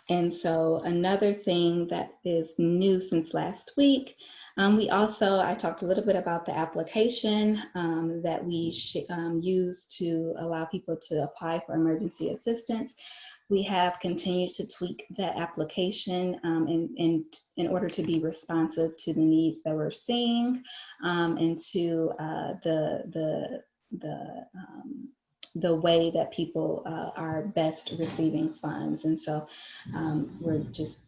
And so another thing that is new since last week, I talked a little bit about the application that we use to allow people to apply for emergency assistance. We have continued to tweak that application in order to be responsive to the needs that we're seeing and to the way that people are best receiving funds. And so we're just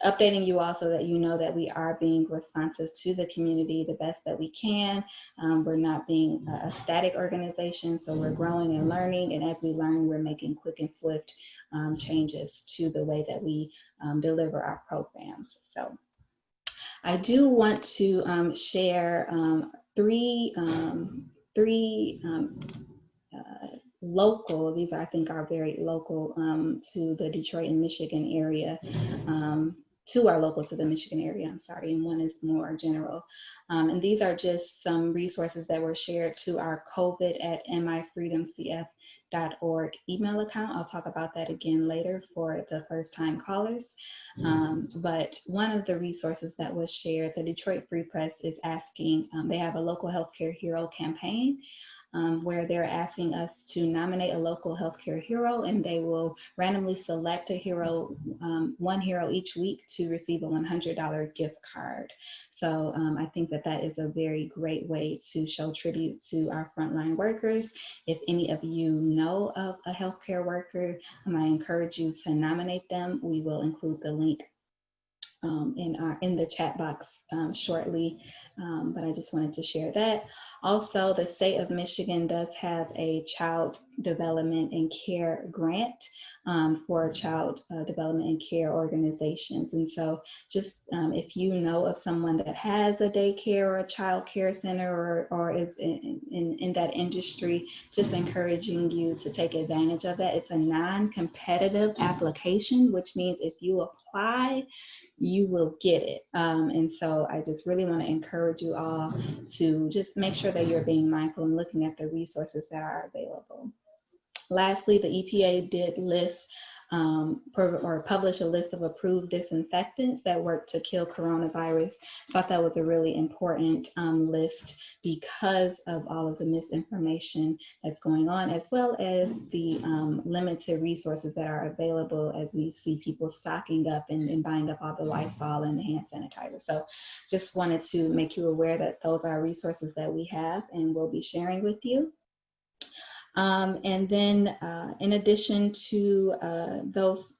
updating you all so that you know that we are being responsive to the community the best that we can. We're not being a static organization, so we're growing and learning, and as we learn, we're making quick and swift changes to the way that we deliver our programs. So I do want to share three local, these I think are very local to the Detroit and Michigan area, two are local to the Michigan area, I'm sorry, and one is more general. And these are just some resources that were shared to our COVID@mifreedomcf.org email account. I'll talk about that again later for the first time callers. But one of the resources that was shared, the Detroit Free Press is asking, they have a local healthcare hero campaign where they're asking us to nominate a local healthcare hero, and they will randomly select a hero, one hero each week, to receive a $100 gift card. So I think that that is a very great way to show tribute to our frontline workers. If any of you know of a healthcare worker, I encourage you to nominate them. We will include the link in the chat box shortly, but I just wanted to share that. Also, the state of Michigan does have a child development and care grant for child development and care organizations. And so just if you know of someone that has a daycare or a child care center or is in that industry, just encouraging you to take advantage of that. It's a non-competitive application, which means if you apply, you will get it. And so I just really want to encourage you all to just make sure that you're being mindful and looking at the resources that are available. Lastly, the EPA did list or publish a list of approved disinfectants that work to kill coronavirus. Thought that was a really important list because of all of the misinformation that's going on, as well as the limited resources that are available as we see people stocking up and buying up all the Lysol and the hand sanitizer. So just wanted to make you aware that those are resources that we have and we'll be sharing with you. And then in addition to those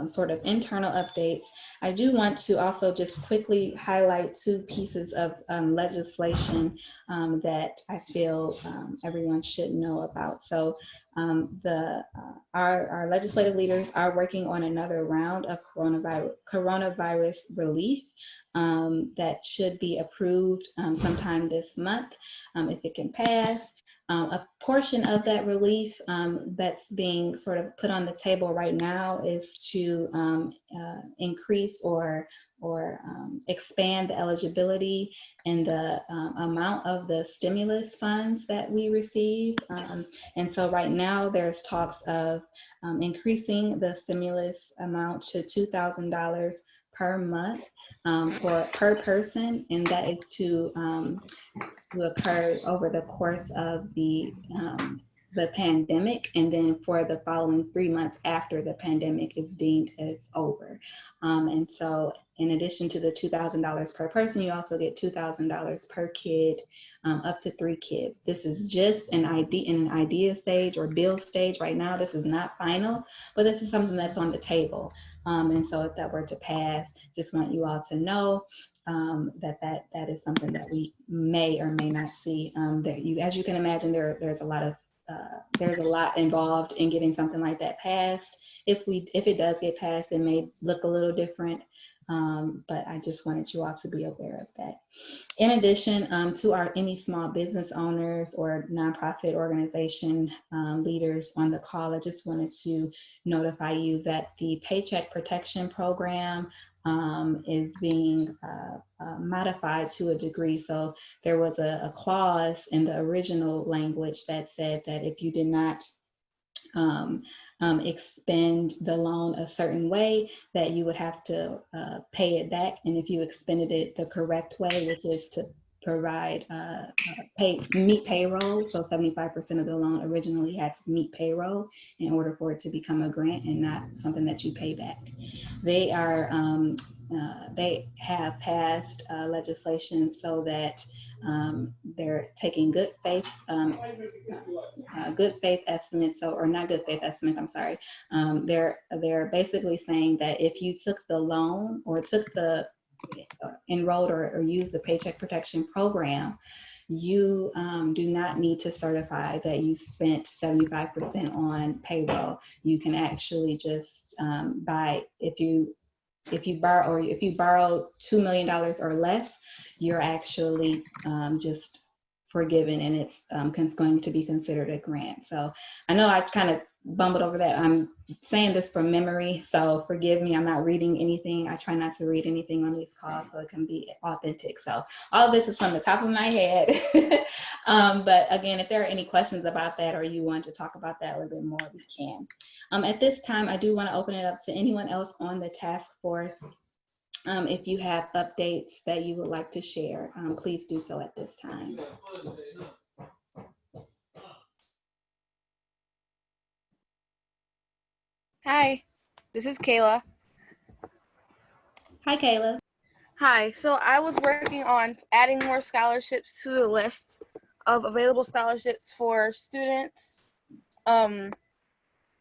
sort of internal updates, I do want to also just quickly highlight two pieces of legislation that I feel everyone should know about. So our legislative leaders are working on another round of coronavirus relief that should be approved sometime this month if it can pass. A portion of that relief that's being sort of put on the table right now is to increase or expand the eligibility and the amount of the stimulus funds that we receive. And so right now there's talks of increasing the stimulus amount to $2,000 per month per person, and that is to occur over the course of the pandemic, and then for the following 3 months after the pandemic is deemed as over. And so in addition to the $2,000 per person, you also get $2,000 per kid, up to 3 kids. This is just in an idea stage or bill stage right now. This is not final, but this is something that's on the table. And so if that were to pass, just want you all to know that is something that we may or may not see. As you can imagine, there's a lot involved in getting something like that passed. If it does get passed, it may look a little different, but I just wanted you all to be aware of that. In addition to any small business owners or nonprofit organization leaders on the call, I just wanted to notify you that the Paycheck Protection Program is being modified to a degree. So there was a clause in the original language that said that if you did not expend the loan a certain way, that you would have to pay it back. And if you expended it the correct way, which is to provide meet payroll, so 75% of the loan originally had to meet payroll in order for it to become a grant and not something that you pay back. They are they have passed legislation so that they're taking good faith estimates, or not good faith estimates, I'm sorry. They're basically saying that if you took the loan or took the enrolled or used the Paycheck Protection Program, you do not need to certify that you spent 75% on payroll. You can actually just buy, if you borrow, or if you borrow $2 million or less, you're actually just forgiven, and it's going to be considered a grant. So I know I kind of bumbled over that. I'm saying this from memory, so forgive me. I'm not reading anything. I try not to read anything on these calls so it can be authentic. So all of this is from the top of my head. But again, if there are any questions about that, or you want to talk about that a little bit more, we can. At this time, I do want to open it up to anyone else on the task force. If you have updates that you would like to share, please do so at this time. Hi, this is Kayla. Hi, Kayla. Hi, so I was working on adding more scholarships to the list of available scholarships for students.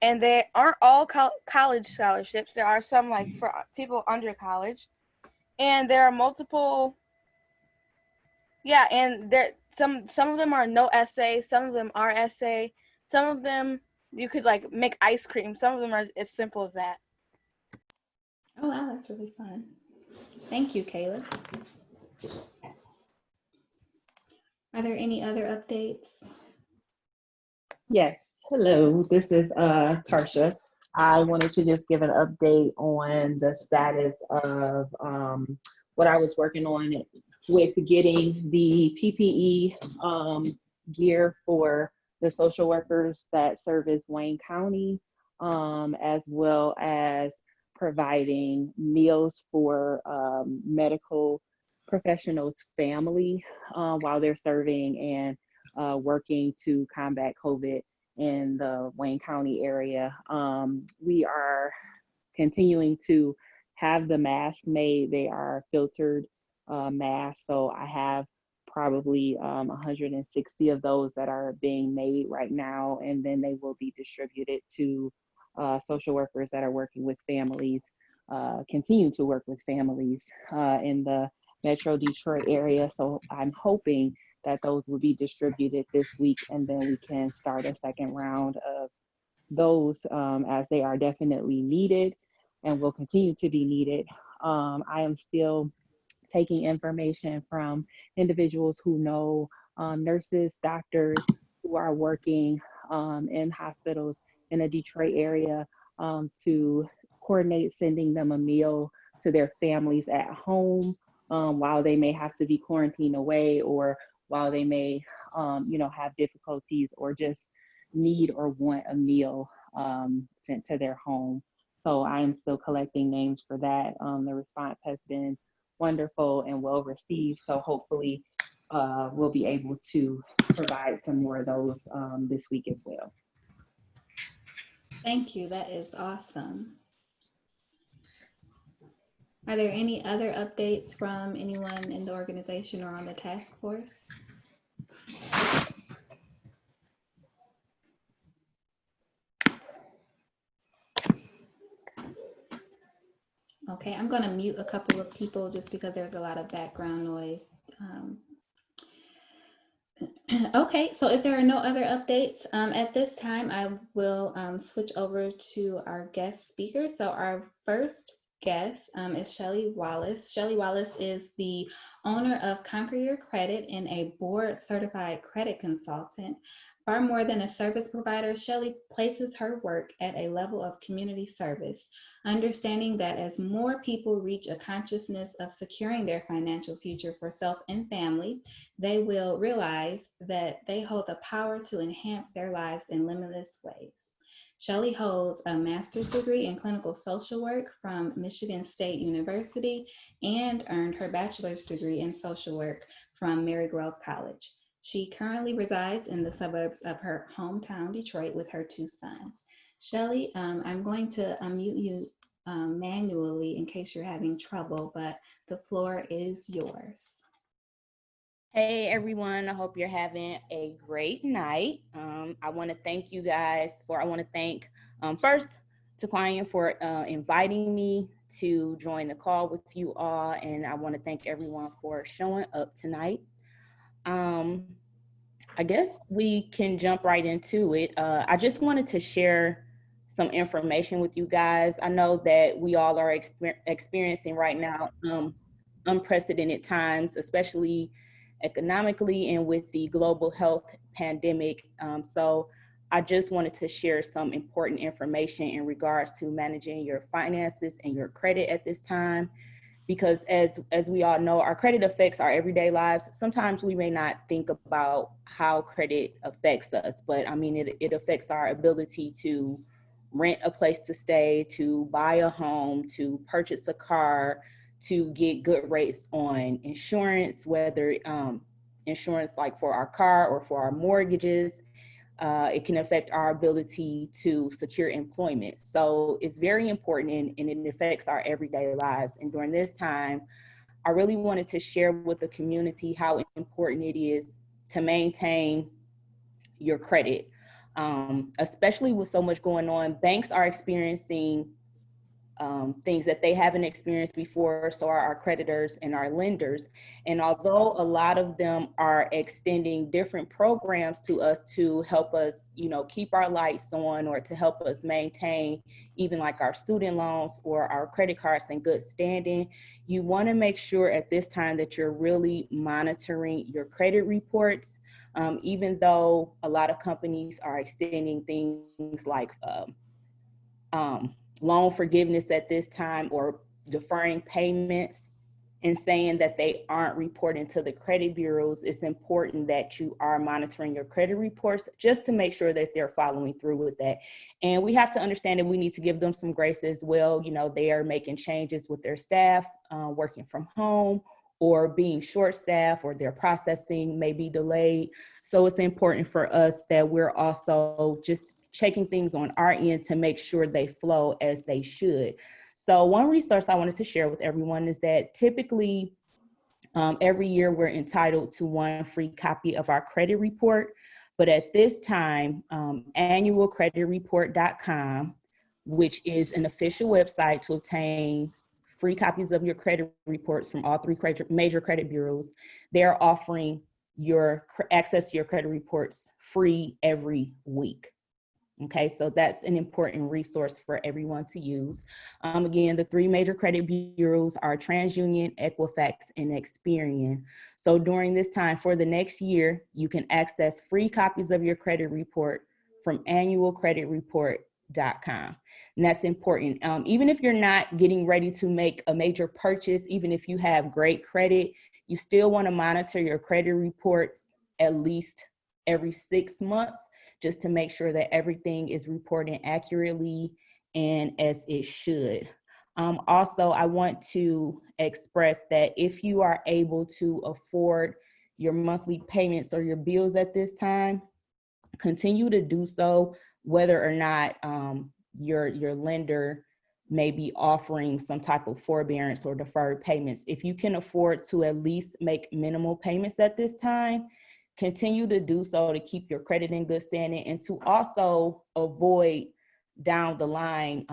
And they aren't all college scholarships. There are some like for people under college. And there are multiple, yeah, and there some of them are no essay, some of them are essay, some of them you could like make ice cream. Some of them are as simple as that. Oh, wow, that's really fun. Thank you, Kayla. Are there any other updates? Yes. Hello, this is Tarsha. I wanted to just give an update on the status of what I was working on with getting the PPE gear for the social workers that service Wayne County, as well as providing meals for medical professionals' family while they're serving and working to combat COVID in the Wayne County area. We are continuing to have the masks made. They are filtered masks. So I have probably 160 of those that are being made right now, and then they will be distributed to social workers that are working with families, continue to work with families in the Metro Detroit area. So I'm hoping that those will be distributed this week, and then we can start a second round of those as they are definitely needed and will continue to be needed. I am still taking information from individuals who know nurses, doctors who are working in hospitals in the Detroit area to coordinate sending them a meal to their families at home while they may have to be quarantined away, or while they may have difficulties or just need or want a meal sent to their home. So I am still collecting names for that. The response has been wonderful and well received. So hopefully we'll be able to provide some more of those this week as well. Thank you. That is awesome. Are there any other updates from anyone in the organization or on the task force? Okay, I'm going to mute a couple of people just because there's a lot of background noise. Okay, so if there are no other updates at this time, I will switch over to our guest speaker. So our first guest is Shelly Wallace. Shelly Wallace is the owner of Conquer Your Credit and a board certified credit consultant. Far more than a service provider, Shelly places her work at a level of community service, understanding that as more people reach a consciousness of securing their financial future for self and family, they will realize that they hold the power to enhance their lives in limitless ways. Shelley holds a master's degree in clinical social work from Michigan State University and earned her bachelor's degree in social work from Marygrove College. She currently resides in the suburbs of her hometown, Detroit, with her two sons. Shelley, I'm going to unmute you manually in case you're having trouble, but the floor is yours. Hey everyone, I hope you're having a great night. I want to thank you guys I want to thank first Taquania for inviting me to join the call with you all, and I want to thank everyone for showing up tonight. I guess we can jump right into it. I just wanted to share some information with you guys. I know that we all are experiencing right now unprecedented times, especially economically and with the global health pandemic. So I just wanted to share some important information in regards to managing your finances and your credit at this time, because as we all know, our credit affects our everyday lives. Sometimes we may not think about how credit affects us, but I mean, it affects our ability to rent a place to stay, to buy a home, to purchase a car, to get good rates on insurance, whether insurance like for our car or for our mortgages. It can affect our ability to secure employment. So it's very important, and it affects our everyday lives. And during this time, I really wanted to share with the community how important it is to maintain your credit, especially with so much going on. Banks are experiencing things that they haven't experienced before, so are our creditors and our lenders. And although a lot of them are extending different programs to us to help us, keep our lights on, or to help us maintain even like our student loans or our credit cards in good standing, you want to make sure at this time that you're really monitoring your credit reports. Even though a lot of companies are extending things like loan forgiveness at this time, or deferring payments and saying that they aren't reporting to the credit bureaus, it's important that you are monitoring your credit reports just to make sure that they're following through with that. And we have to understand that we need to give them some grace as well. They are making changes with their staff, working from home, or being short staffed, or their processing may be delayed. So it's important for us that we're also just checking things on our end to make sure they flow as they should. So one resource I wanted to share with everyone is that typically every year we're entitled to one free copy of our credit report. But at this time, annualcreditreport.com, which is an official website to obtain free copies of your credit reports from all three major credit bureaus, they're offering your access to your credit reports free every week. Okay, so that's an important resource for everyone to use. Again, the three major credit bureaus are TransUnion, Equifax, and Experian. So during this time for the next year, you can access free copies of your credit report from annualcreditreport.com. And that's important. Even if you're not getting ready to make a major purchase, even if you have great credit, you still want to monitor your credit reports at least every 6 months, just to make sure that everything is reporting accurately and as it should. Also, I want to express that if you are able to afford your monthly payments or your bills at this time, continue to do so, whether or not your lender may be offering some type of forbearance or deferred payments. If you can afford to at least make minimal payments at this time, continue to do so to keep your credit in good standing, and to also avoid down the line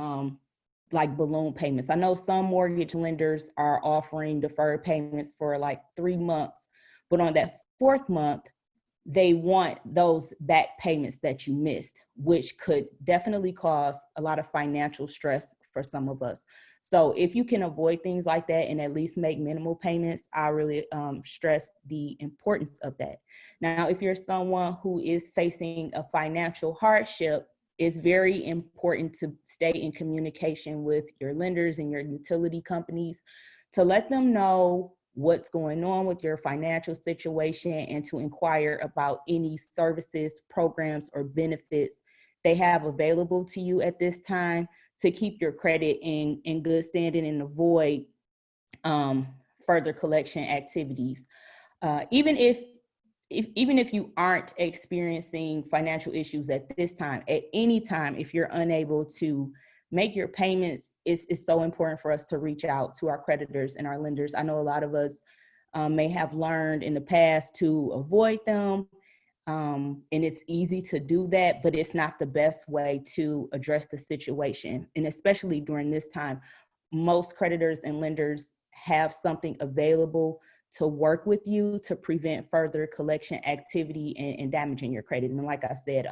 like balloon payments. I know some mortgage lenders are offering deferred payments for like 3 months, but on that 4th month, they want those back payments that you missed, which could definitely cause a lot of financial stress for some of us. So if you can avoid things like that and at least make minimal payments, I really stress the importance of that. Now, if you're someone who is facing a financial hardship, it's very important to stay in communication with your lenders and your utility companies to let them know what's going on with your financial situation and to inquire about any services, programs, or benefits they have available to you at this time to keep your credit in good standing and avoid further collection activities. Even if you aren't experiencing financial issues at this time, at any time, if you're unable to make your payments, it's so important for us to reach out to our creditors and our lenders. I know a lot of us may have learned in the past to avoid them, and it's easy to do that, but it's not the best way to address the situation. And especially during this time, most creditors and lenders have something available to work with you to prevent further collection activity and damaging your credit. And like I said,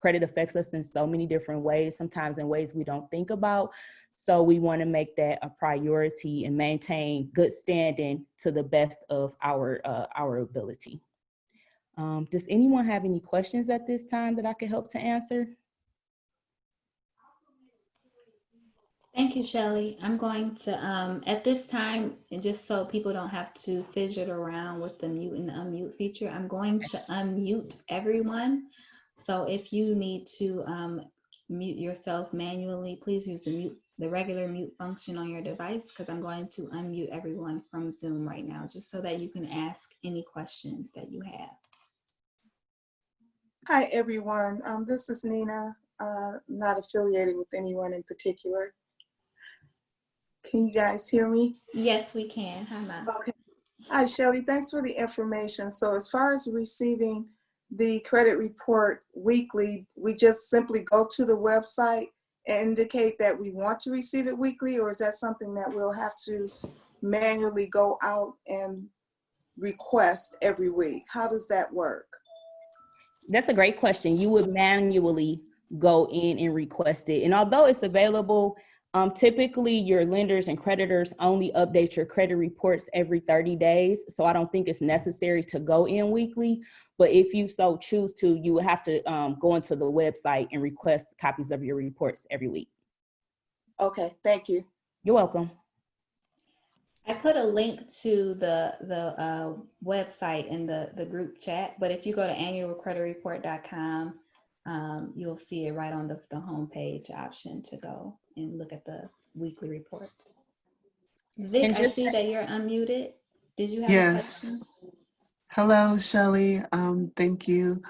credit affects us in so many different ways, sometimes in ways we don't think about. So we want to make that a priority and maintain good standing to the best of our ability. Does anyone have any questions at this time that I could help to answer? Thank you, Shelley. I'm going to, at this time, and just so people don't have to fidget around with the mute and unmute feature, I'm going to unmute everyone. So if you need to mute yourself manually, please use the regular mute function on your device, because I'm going to unmute everyone from Zoom right now, just so that you can ask any questions that you have. Hi, everyone. This is Nina, not affiliated with anyone in particular. Can you guys hear me? Yes, we can. Hi, Ma. Okay. Hi, Shelley. Thanks for the information. So as far as receiving the credit report weekly, we just simply go to the website and indicate that we want to receive it weekly, or is that something that we'll have to manually go out and request every week? How does that work? That's a great question. You would manually go in and request it. And although it's available, typically your lenders and creditors only update your credit reports every 30 days. So I don't think it's necessary to go in weekly. But if you so choose to, you would have to go into the website and request copies of your reports every week. Okay, thank you. You're welcome. I put a link to the website in the group chat, but if you go to annualcreditreport.com, you'll see it right on the homepage option to go and look at the weekly reports. Vic, I see that you're unmuted. Did you have a question? Hello, Shelley. Thank you.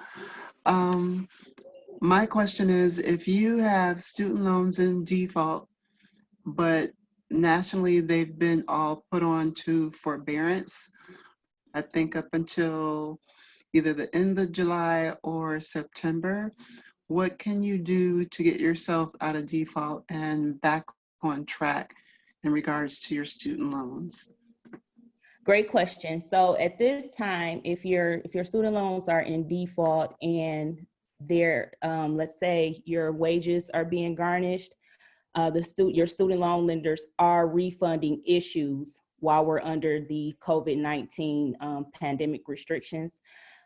My question is, if you have student loans in default, but nationally they've been all put on to forbearance, I think up until either the end of July or September, what can you do to get yourself out of default and back on track in regards to your student loans? Great question. So at this time, if your student loans are in default and they're, let's say your wages are being garnished, your student loan lenders are refunding issues while we're under the COVID-19 pandemic restrictions.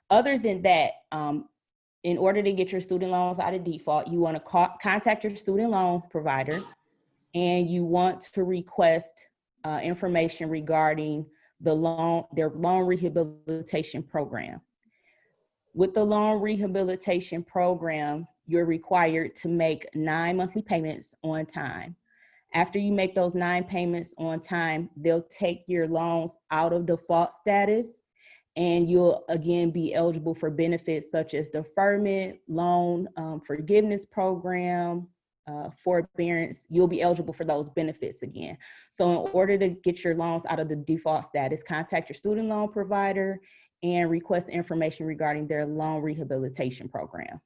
Other than that, in order to get your student loans out of default, you want to contact your student loan provider, and you want to request information regarding their loan rehabilitation program. With the loan rehabilitation program, you're required to make 9 monthly payments on time. After you make those 9 payments on time, they'll take your loans out of default status, and you'll again be eligible for benefits such as deferment, loan forgiveness program, forbearance. You'll be eligible for those benefits again. So in order to get your loans out of the default status, contact your student loan provider and request information regarding their loan rehabilitation program.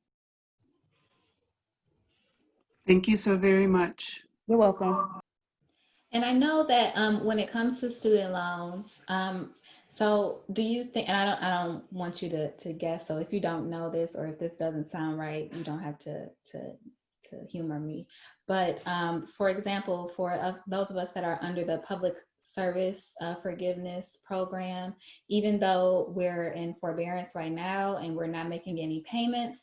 Thank you so very much. You're welcome. And I know that when it comes to student loans, so do you think, and I don't want you to guess, so if you don't know this or if this doesn't sound right, you don't have to humor me. But for example, for those of us that are under the public service forgiveness program, even though we're in forbearance right now and we're not making any payments,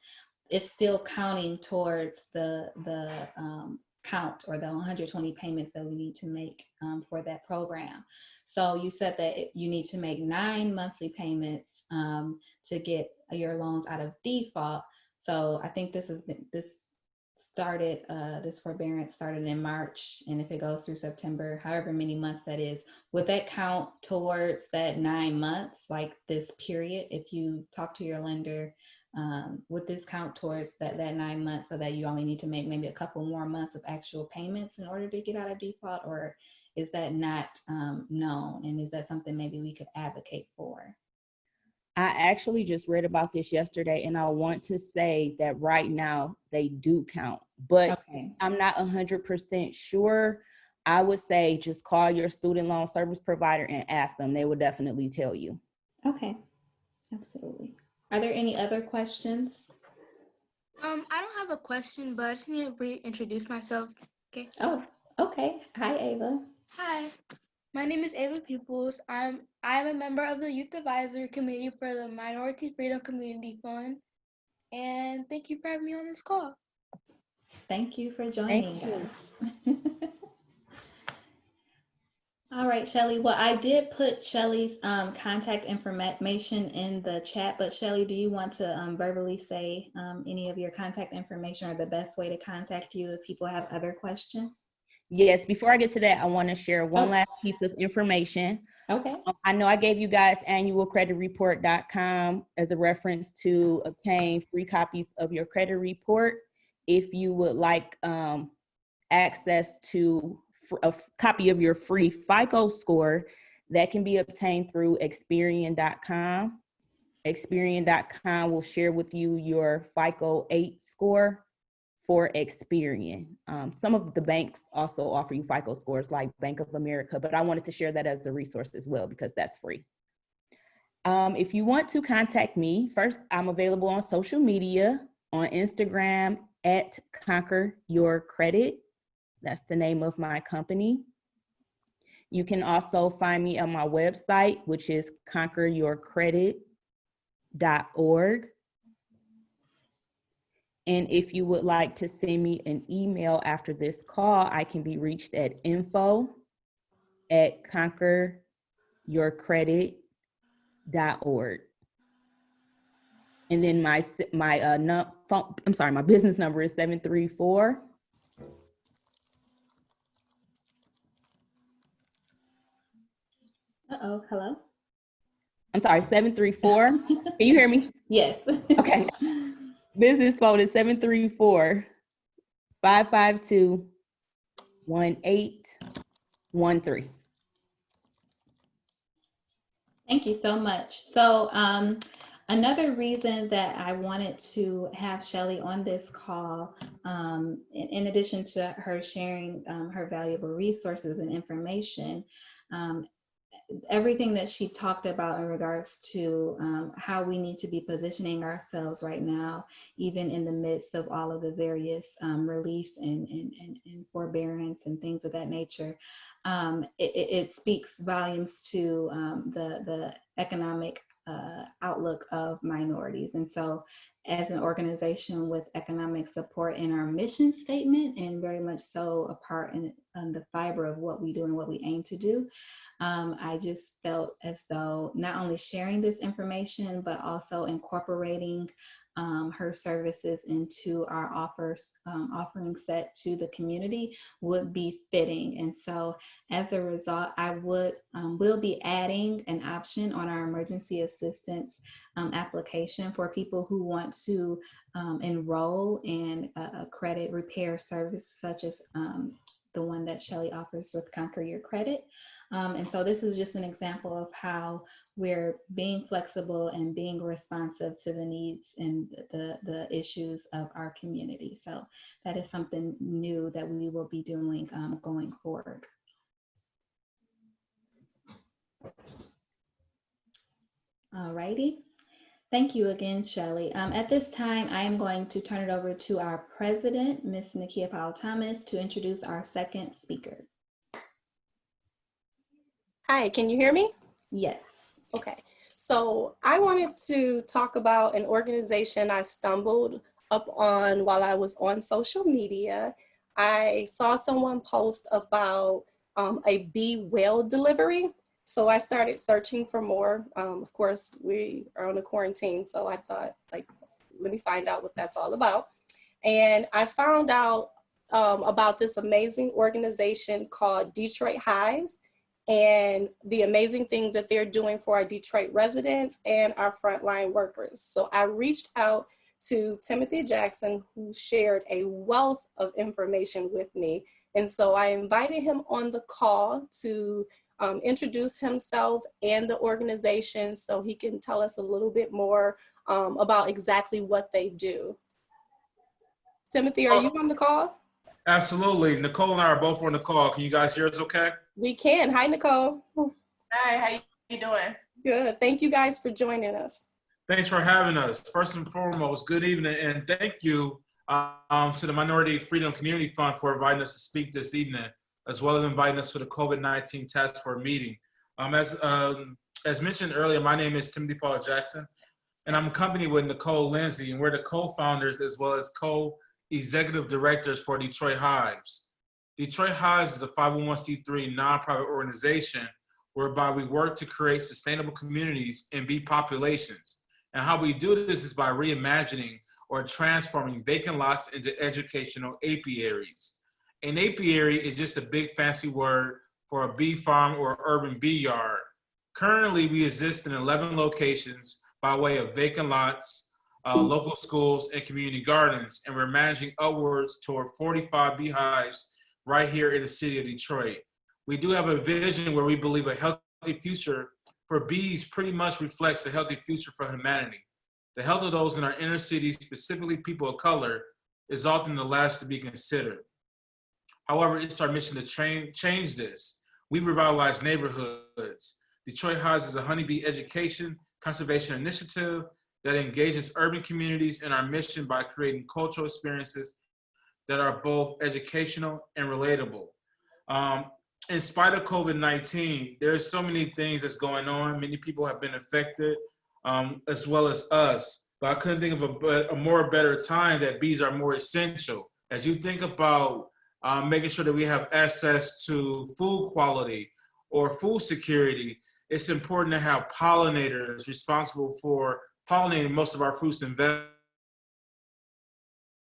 it's still counting towards the count or the 120 payments that we need to make for that program. So you said that you need to make 9 monthly payments to get your loans out of default. So I think this started, this forbearance started in March, and if it goes through September, however many months that is, would that count towards that 9 months, like this period? If you talk to your lender, would this count towards that 9 months, so that you only need to make maybe a couple more months of actual payments in order to get out of default, or is that not known? And is that something maybe we could advocate for? I actually just read about this yesterday, and I want to say that right now they do count, but Okay. I'm not 100% sure. I would say just call your student loan service provider and ask them. They will definitely tell you. Okay, absolutely. Are there any other questions? I don't have a question, but I just need to reintroduce myself. Okay. Oh, okay. Hi, Ava. Hi. My name is Ava Pupils. I'm a member of the Youth Advisory Committee for the Minority Freedom Community Fund. And thank you for having me on this call. Thank you for Thank joining you. us. All right, Shelly. Well, I did put Shelly's contact information in the chat, but Shelly, do you want to verbally say any of your contact information or the best way to contact you if people have other questions? Yes, before I get to that, I want to share one Oh. last piece of information. Okay. I know I gave you guys annualcreditreport.com as a reference to obtain free copies of your credit report. If you would like access to a copy of your free FICO score, that can be obtained through Experian.com. Experian.com will share with you your FICO 8 score for Experian. Some of the banks also offer you FICO scores like Bank of America, but I wanted to share that as a resource as well because that's free. If you want to contact me, first, I'm available on social media, on Instagram at Conquer Your Credit. That's the name of my company. You can also find me on my website, which is conqueryourcredit.org. And if you would like to send me an email after this call, I can be reached at info@conqueryourcredit.org. And then my business number is 734. Uh-oh, hello? I'm sorry, 734. Can you hear me? Yes. Okay. Business phone is 734-552-1813. Thank you so much. So another reason that I wanted to have Shelly on this call, in addition to her sharing her valuable resources and information, everything that she talked about in regards to how we need to be positioning ourselves right now, even in the midst of all of the various relief and forbearance and things of that nature, it speaks volumes to the economic outlook of minorities. And so as an organization with economic support in our mission statement, and very much so a part in the fiber of what we do and what we aim to do, I just felt as though not only sharing this information, but also incorporating her services into our offering set to the community would be fitting. And so as a result, I will be adding an option on our emergency assistance application for people who want to enroll in a credit repair service such as the one that Shelly offers with Conquer Your Credit. And so this is just an example of how we're being flexible and being responsive to the needs and the issues of our community. So that is something new that we will be doing going forward. All righty. Thank you again, Shelly. At this time, I am going to turn it over to our president, Ms. Nakia Powell-Thomas, to introduce our second speaker. Hi, can you hear me? Yes. Okay, so I wanted to talk about an organization I stumbled up on while I was on social media. I saw someone post about a Be Well delivery. So I started searching for more. Of course, we are on a quarantine, so I thought, like, let me find out what that's all about. And I found out about this amazing organization called Detroit Hives and the amazing things that they're doing for our Detroit residents and our frontline workers. So I reached out to Timothy Jackson, who shared a wealth of information with me. And so I invited him on the call to introduce himself and the organization so he can tell us a little bit more about exactly what they do. Timothy, are you on the call? Absolutely. Nicole and I are both on the call. Can you guys hear us okay? We can. Hi, Nicole. Hi, how you doing? Good. Thank you guys for joining us. Thanks for having us. First and foremost, good evening, and thank you to the Minority Freedom Community Fund for inviting us to speak this evening, as well as inviting us to the COVID-19 Task Force meeting. As mentioned earlier, my name is Timothy Paul Jackson, and I'm accompanied with Nicole Lindsay, and we're the co-founders as well as co-executive directors for Detroit Hives. Detroit Hives is a 501c3 nonprofit organization whereby we work to create sustainable communities and bee populations. And how we do this is by reimagining or transforming vacant lots into educational apiaries. An apiary is just a big fancy word for a bee farm or urban bee yard. Currently, we exist in 11 locations by way of vacant lots, local schools, and community gardens, and we're managing upwards toward 45 beehives right here in the city of Detroit. We do have a vision where we believe a healthy future for bees pretty much reflects a healthy future for humanity. The health of those in our inner cities, specifically people of color, is often the last to be considered. However, it's our mission to change this. We revitalize neighborhoods. Detroit Hives is a honeybee education conservation initiative that engages urban communities in our mission by creating cultural experiences that are both educational and relatable. In spite of COVID-19, there's so many things that's going on. Many people have been affected, as well as us. But I couldn't think of a better time that bees are more essential. As you think about making sure that we have access to food quality or food security, it's important to have pollinators responsible for pollinating most of our fruits and vegetables.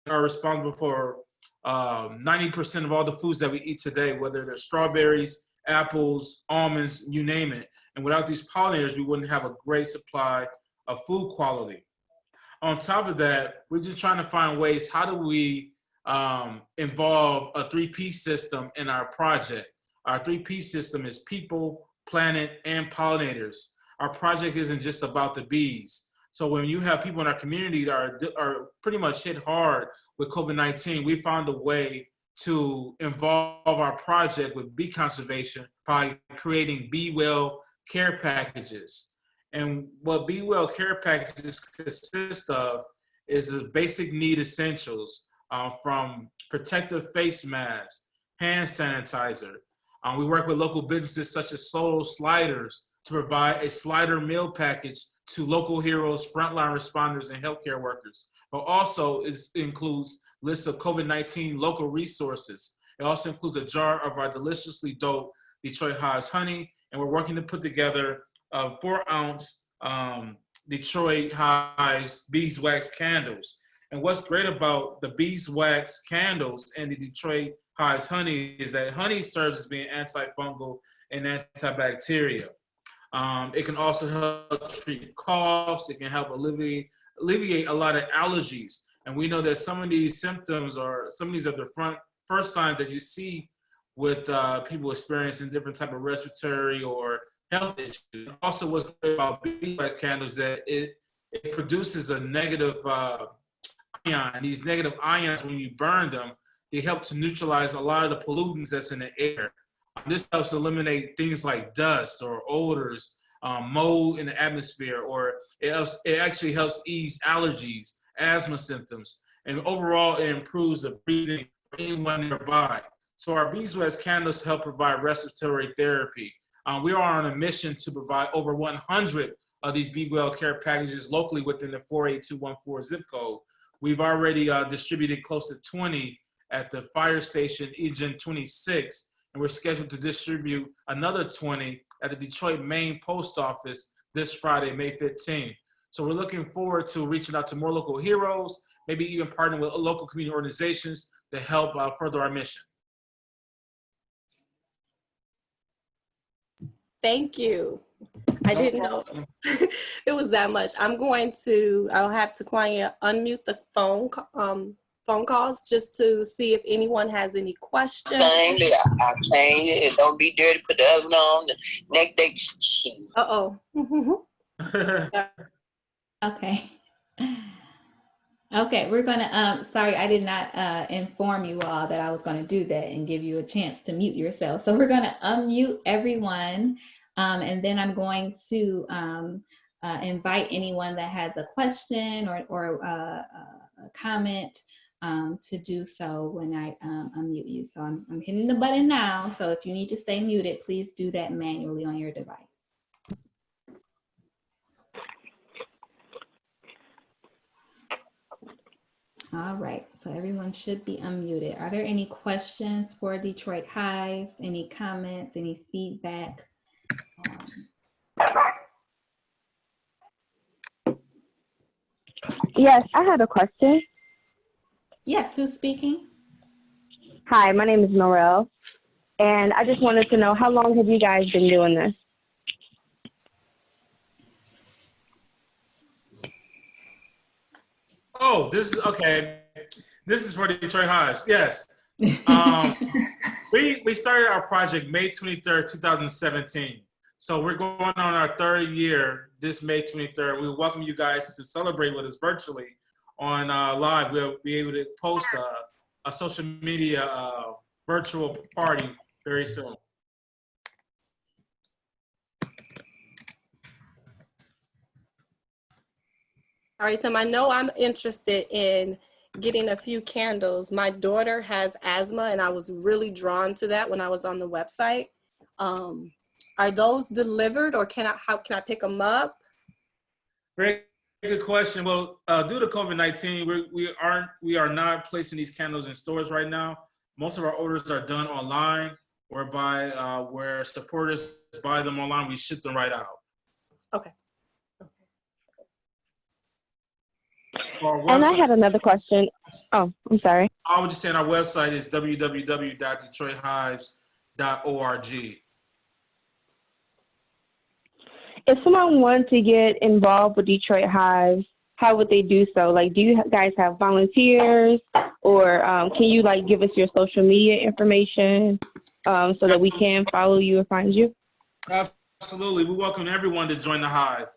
Are responsible for 90% of all the foods that we eat today, whether they're strawberries, apples, almonds, you name it. And without these pollinators, we wouldn't have a great supply of food quality. On top of that, we're just trying to find ways, how do we involve a 3P system in our project? Our 3P system is people, planet, and pollinators. Our project isn't just about the bees. So when you have people in our community that are pretty much hit hard with COVID-19, we found a way to involve our project with bee conservation by creating Be Well care packages. And what Be Well care packages consist of is the basic need essentials from protective face masks, hand sanitizer. We work with local businesses such as Solo Sliders to provide a slider meal package to local heroes, frontline responders, and healthcare workers. But also it includes lists of COVID-19 local resources. It also includes a jar of our deliciously dope Detroit Hives honey, and we're working to put together 4-ounce Detroit Hives beeswax candles. And what's great about the beeswax candles and the Detroit Hives honey is that honey serves as being antifungal and antibacterial. It can also help treat coughs. It can help alleviate a lot of allergies. And we know that some of these symptoms are, some of these are the first signs that you see with people experiencing different type of respiratory or health issues. Also, what's great about beeswax candles is that it produces a negative ion. These negative ions, when you burn them, they help to neutralize a lot of the pollutants that's in the air. This helps eliminate things like dust or odors, mold in the atmosphere, or it actually helps ease allergies, asthma symptoms, and overall it improves the breathing for anyone nearby. So our beeswax candles help provide respiratory therapy. We are on a mission to provide over 100 of these Be Well care packages locally within the 48214 zip code. We've already distributed close to 20 at the fire station, Egen 26, and we're scheduled to distribute another 20 at the Detroit Main Post Office this Friday, May 15th. So we're looking forward to reaching out to more local heroes, maybe even partner with local community organizations to help further our mission. Thank you. I didn't know it was that much. I'll have Taquania unmute the phone calls just to see if anyone has any questions. I change it. Don't be dirty. Put the oven on. The next day. Okay. Okay, we're gonna, sorry, I did not inform you all that I was gonna do that and give you a chance to mute yourself. So we're gonna unmute everyone, and then I'm going to invite anyone that has a question or a comment to do so when I unmute you. So I'm hitting the button now. So if you need to stay muted, please do that manually on your device. All right, so everyone should be unmuted. Are there any questions for Detroit Hives? Any comments, any feedback? Yes, I had a question. Yes, who's speaking? Hi, my name is Norel, and I just wanted to know, how long have you guys been doing this? Oh, this is okay. This is for Detroit Hives. Yes. We started our project May 23rd, 2017. So we're going on our third year this May 23rd. We welcome you guys to celebrate with us virtually on live. We'll be able to post a social media virtual party very soon. All right, Tim, I know I'm interested in getting a few candles. My daughter has asthma, and I was really drawn to that when I was on the website. Are those delivered, or how can I pick them up? Very good question. Well, due to COVID-19, we are not placing these candles in stores right now. Most of our orders are done online, whereby where supporters buy them online, we ship them right out. Okay. And I had another question. Oh, I'm sorry. I was just saying our website is www.detroithives.org. If someone wanted to get involved with Detroit Hives, how would they do so? Like, do you guys have volunteers, or can you give us your social media information so that we can follow you or find you? Absolutely. We welcome everyone to join the Hive.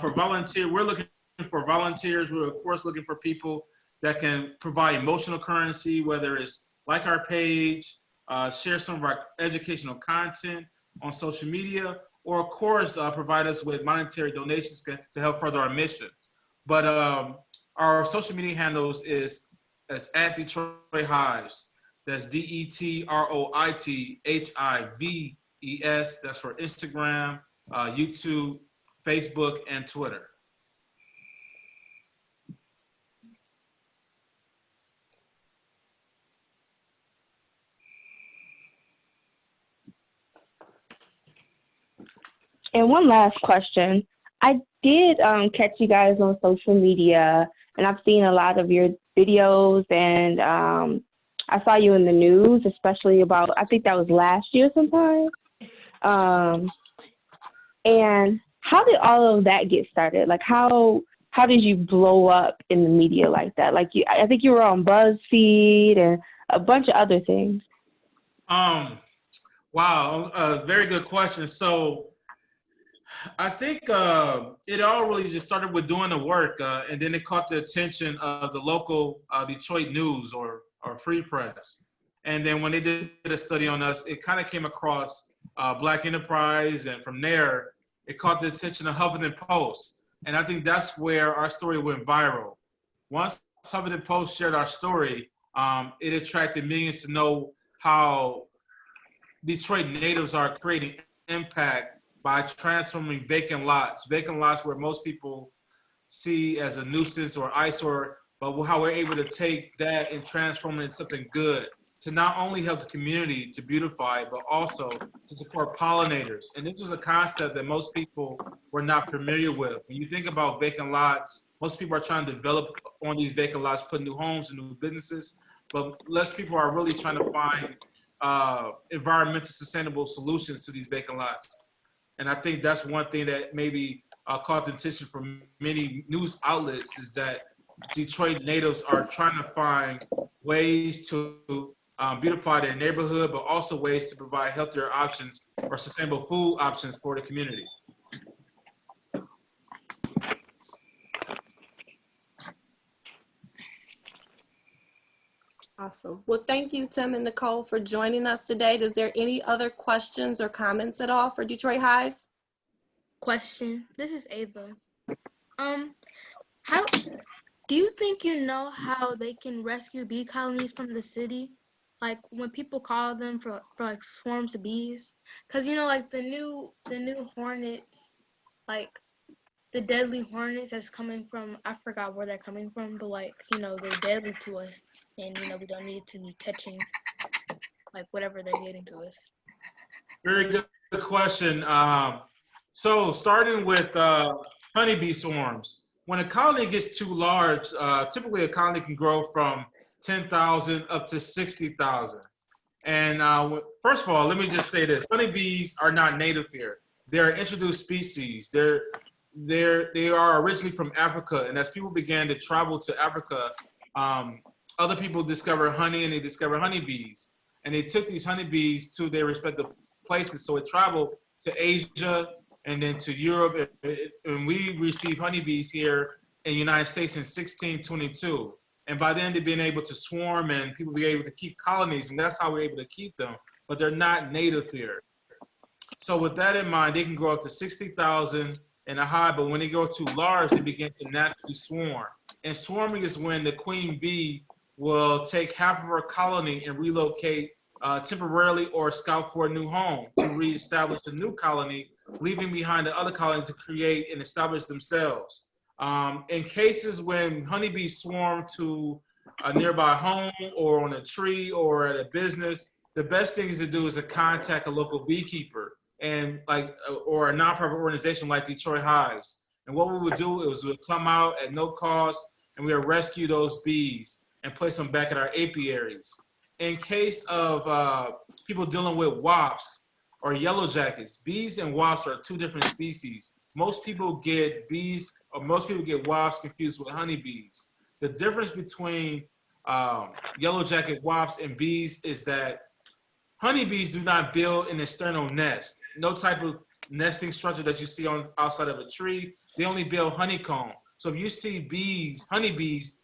For volunteer, we're looking for volunteers. We're of course looking for people that can provide emotional currency, whether it's like our page, share some of our educational content on social media, or of course provide us with monetary donations to help further our mission. But our social media handles is at Detroit Hives. That's DetroitHives. That's for Instagram, YouTube, Facebook, and Twitter. And one last question. I did catch you guys on social media, and I've seen a lot of your videos, and I saw you in the news, especially about, I think that was last year sometime. And how did all of that get started? Like, how did you blow up in the media like that? Like, I think you were on BuzzFeed and a bunch of other things. Wow, very good question. So I think it all really just started with doing the work, and then it caught the attention of the local Detroit news or Free Press. And then when they did a study on us, it kind of came across Black Enterprise, and from there, it caught the attention of Huffington Post. And I think that's where our story went viral. Once Huffington Post shared our story, it attracted millions to know how Detroit natives are creating impact by transforming vacant lots where most people see as a nuisance or eyesore, but how we're able to take that and transform it into something good, to not only help the community to beautify it, but also to support pollinators. And this was a concept that most people were not familiar with. When you think about vacant lots, most people are trying to develop on these vacant lots, put new homes and new businesses, but less people are really trying to find environmental sustainable solutions to these vacant lots. And I think that's one thing that maybe caught the attention from many news outlets, is that Detroit natives are trying to find ways to beautify their neighborhood, but also ways to provide healthier options or sustainable food options for the community. Awesome. Well, thank you, Tim and Nicole, for joining us today. Is there any other questions or comments at all for Detroit Hives? Question. This is Ava. How do you think you know how they can rescue bee colonies from the city? Like when people call them for like swarms of bees, because you know, like the new hornets, like the deadly hornets that's coming from, I forgot where they're coming from, but like, you know, they're deadly to us, and you know, we don't need to be catching like whatever they're getting to us. Very good question. So starting with honeybee swarms, when a colony gets too large, typically a colony can grow from 10,000 up to 60,000. And first of all, let me just say this: honeybees are not native here. They're introduced species. They are originally from Africa, and as people began to travel to Africa, other people discovered honey and they discovered honeybees, and they took these honeybees to their respective places. So it traveled to Asia and then to Europe, and we received honeybees here in the United States in 1622. And by then they've been able to swarm and people be able to keep colonies, and that's how we're able to keep them, but they're not native here. So with that in mind, they can grow up to 60,000 in a hive, but when they grow too large, they begin to naturally swarm. And swarming is when the queen bee will take half of her colony and relocate temporarily or scout for a new home to reestablish a new colony, leaving behind the other colony to create and establish themselves. In cases when honeybees swarm to a nearby home or on a tree or at a business, the best thing to do is to contact a local beekeeper and or a nonprofit organization like Detroit Hives. And what we would do is we would come out at no cost and we would rescue those bees and place them back at our apiaries. In case of people dealing with wasps or yellow jackets, bees and wasps are two different species. Most people get wasps confused with honeybees. The difference between yellow jacket wasps and bees is that honeybees do not build an external nest. No type of nesting structure that you see on outside of a tree. They only build honeycomb. So if you see honeybees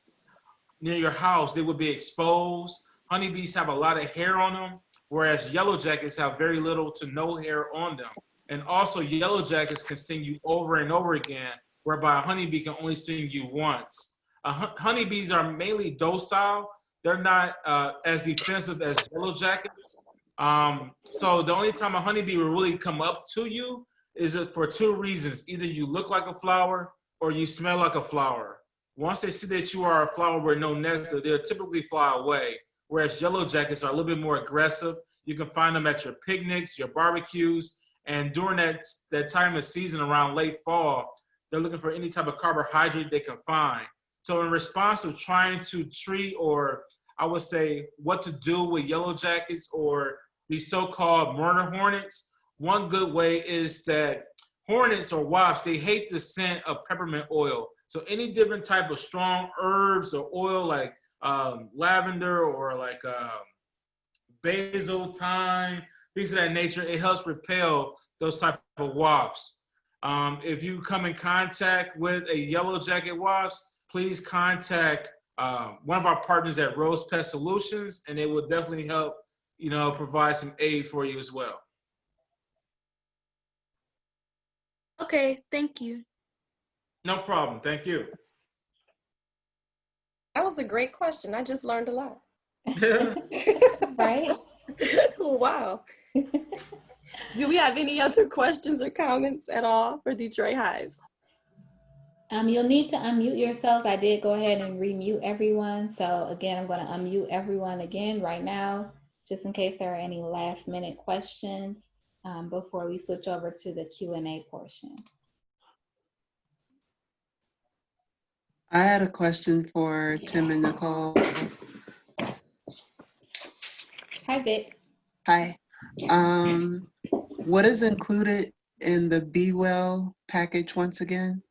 near your house, they would be exposed. Honeybees have a lot of hair on them, whereas yellow jackets have very little to no hair on them. And also yellow jackets can sting you over and over again, whereby a honeybee can only sting you once. Honeybees are mainly docile. They're not as defensive as yellow jackets. So the only time a honeybee will really come up to you is for two reasons. Either you look like a flower or you smell like a flower. Once they see that you are a flower with no nectar, they'll typically fly away. Whereas yellow jackets are a little bit more aggressive. You can find them at your picnics, your barbecues, and during that time of season around late fall, they're looking for any type of carbohydrate they can find. So in response to trying to treat, or I would say what to do with yellow jackets or these so-called murder hornets, one good way is that hornets or wasps, they hate the scent of peppermint oil. So any different type of strong herbs or oil like lavender or like basil, thyme, things of that nature, it helps repel those type of wasps. If you come in contact with a yellow jacket wasp, please contact one of our partners at Rose Pest Solutions, and they will definitely help, provide some aid for you as well. Okay, thank you. No problem. Thank you. That was a great question. I just learned a lot. Right? Wow. Do we have any other questions or comments at all for Detroit Hives? You'll need to unmute yourselves. I did go ahead and remute everyone. So again, I'm going to unmute everyone again right now, just in case there are any last minute questions before we switch over to the Q&A portion. I had a question for Tim and Nicole. Hi, Vic. Hi. What is included in the Be Well package once again?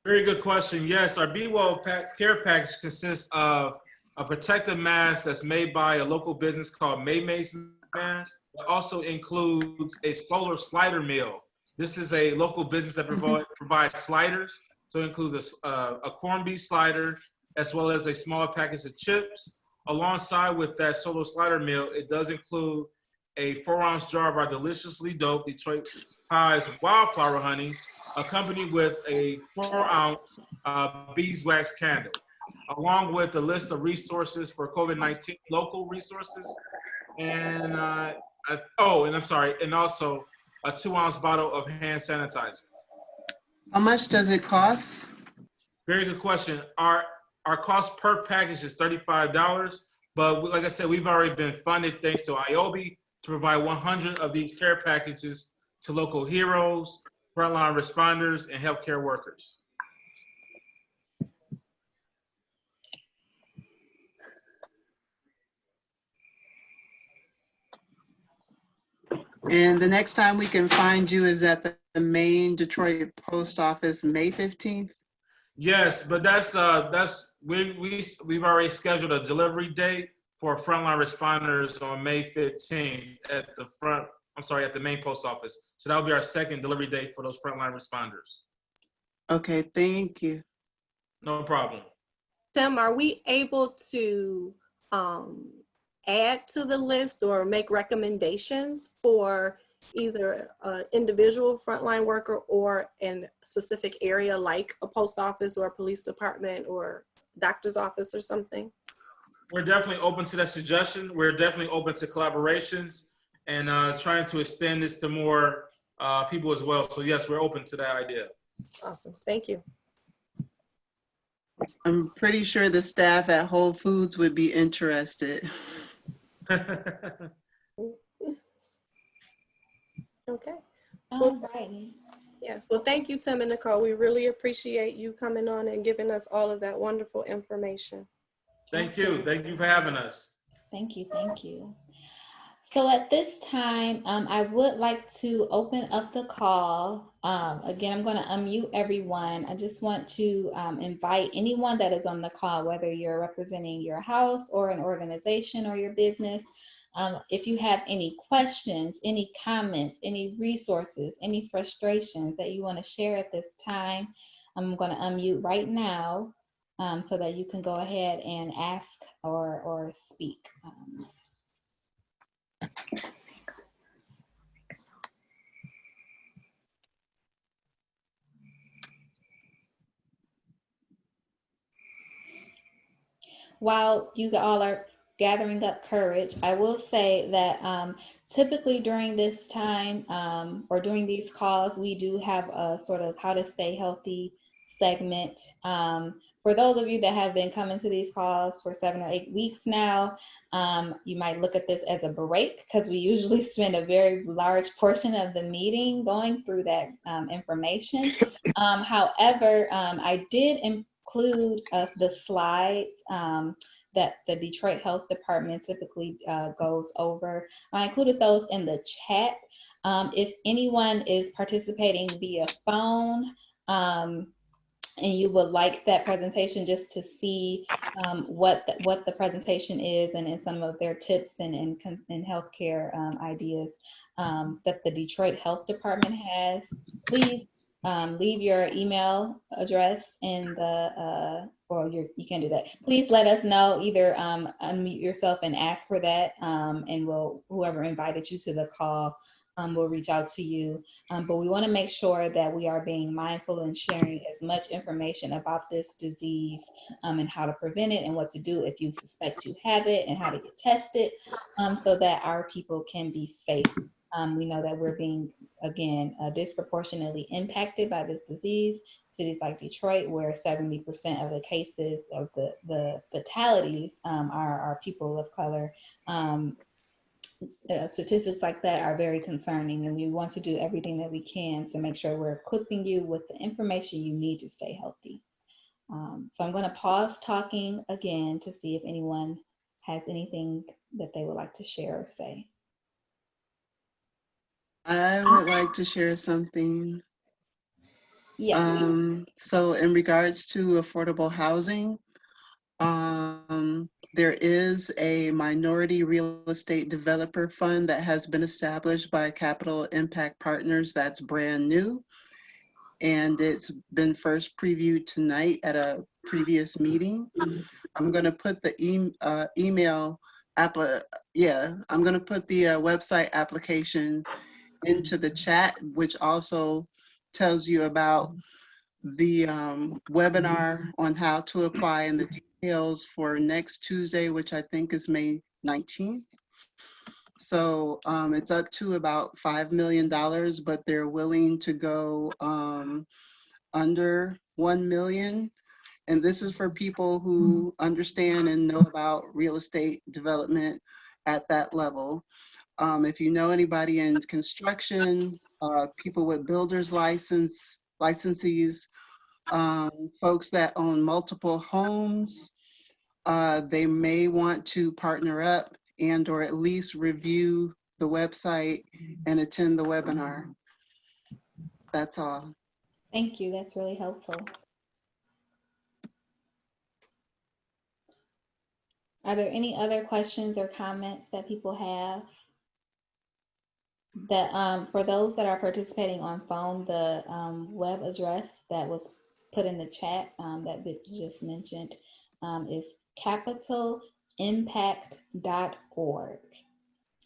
Very good question. Yes, our Be Well care package consists of a protective mask that's made by a local business called Maymay's Mask. It also includes a solar slider meal. This is a local business that provides sliders. So it includes a corned beef slider, as well as a small package of chips. Alongside with that solar slider meal, it does include a 4-ounce jar of our deliciously dope Detroit High's wildflower honey, accompanied with a 4-ounce beeswax candle, along with a list of resources for COVID-19 local resources, and and also a 2-ounce bottle of hand sanitizer. How much does it cost? Very good question. Our cost per package is $35, but like I said, we've already been funded thanks to IOBI to provide 100 of these care packages to local heroes, frontline responders, and healthcare workers. And the next time we can find you is at the main Detroit Post Office, May 15th? Yes, but we've already scheduled a delivery date for frontline responders on May 15th at the main post office. So that'll be our second delivery date for those frontline responders. Okay, thank you. No problem. Tim, are we able to add to the list or make recommendations for either an individual frontline worker or in a specific area like a post office or a police department or doctor's office or something? We're definitely open to that suggestion. We're definitely open to collaborations and trying to extend this to more people as well. So yes, we're open to that idea. Awesome, thank you. I'm pretty sure the staff at Whole Foods would be interested. Okay. All righty. Yes, well, thank you, Tim and Nicole. We really appreciate you coming on and giving us all of that wonderful information. Thank you. Thank you for having us. Thank you. Thank you. So at this time, I would like to open up the call. Again, I'm going to unmute everyone. I just want to invite anyone that is on the call, whether you're representing your house or an organization or your business. If you have any questions, any comments, any resources, any frustrations that you want to share at this time, I'm going to unmute right now so that you can go ahead and ask or speak. While you all are gathering up courage, I will say that typically during this time or during these calls, we do have a sort of how to stay healthy segment. For those of you that have been coming to these calls for 7 or 8 weeks now, you might look at this as a break because we usually spend a very large portion of the meeting going through that information. However, I did include the slides that the Detroit Health Department typically goes over. I included those in the chat. If anyone is participating via phone and you would like that presentation just to see what the presentation is and some of their tips and healthcare ideas that the Detroit Health Department has, please leave your email address in the, you can do that. Please let us know, either unmute yourself and ask for that, and whoever invited you to the call will reach out to you. But we want to make sure that we are being mindful and sharing as much information about this disease and how to prevent it and what to do if you suspect you have it and how to get tested so that our people can be safe We know that we're being, again, disproportionately impacted by this disease. Cities like Detroit, where 70% of the cases of the fatalities are people of color. Statistics like that are very concerning, and we want to do everything that we can to make sure we're equipping you with the information you need to stay healthy. So I'm going to pause talking again to see if anyone has anything that they would like to share or say. I would like to share something. Yeah. So in regards to affordable housing, there is a minority real estate developer fund that has been established by Capital Impact Partners that's brand new. And it's been first previewed tonight at a previous meeting. I'm gonna put the email I'm gonna put the website application into the chat, which also tells you about the webinar on how to apply and the details for next Tuesday, which I think is May 19th. So it's up to about $5 million, but they're willing to go under 1 million. And this is for people who understand and know about real estate development at that level. If you know anybody in construction, people with builder's licenses, folks that own multiple homes, they may want to partner up and or at least review the website and attend the webinar. That's all. Thank you. That's really helpful. Are there any other questions or comments that people have? That for those that are participating on phone, the web address that was put in the chat that Vic just mentioned is capitalimpact.org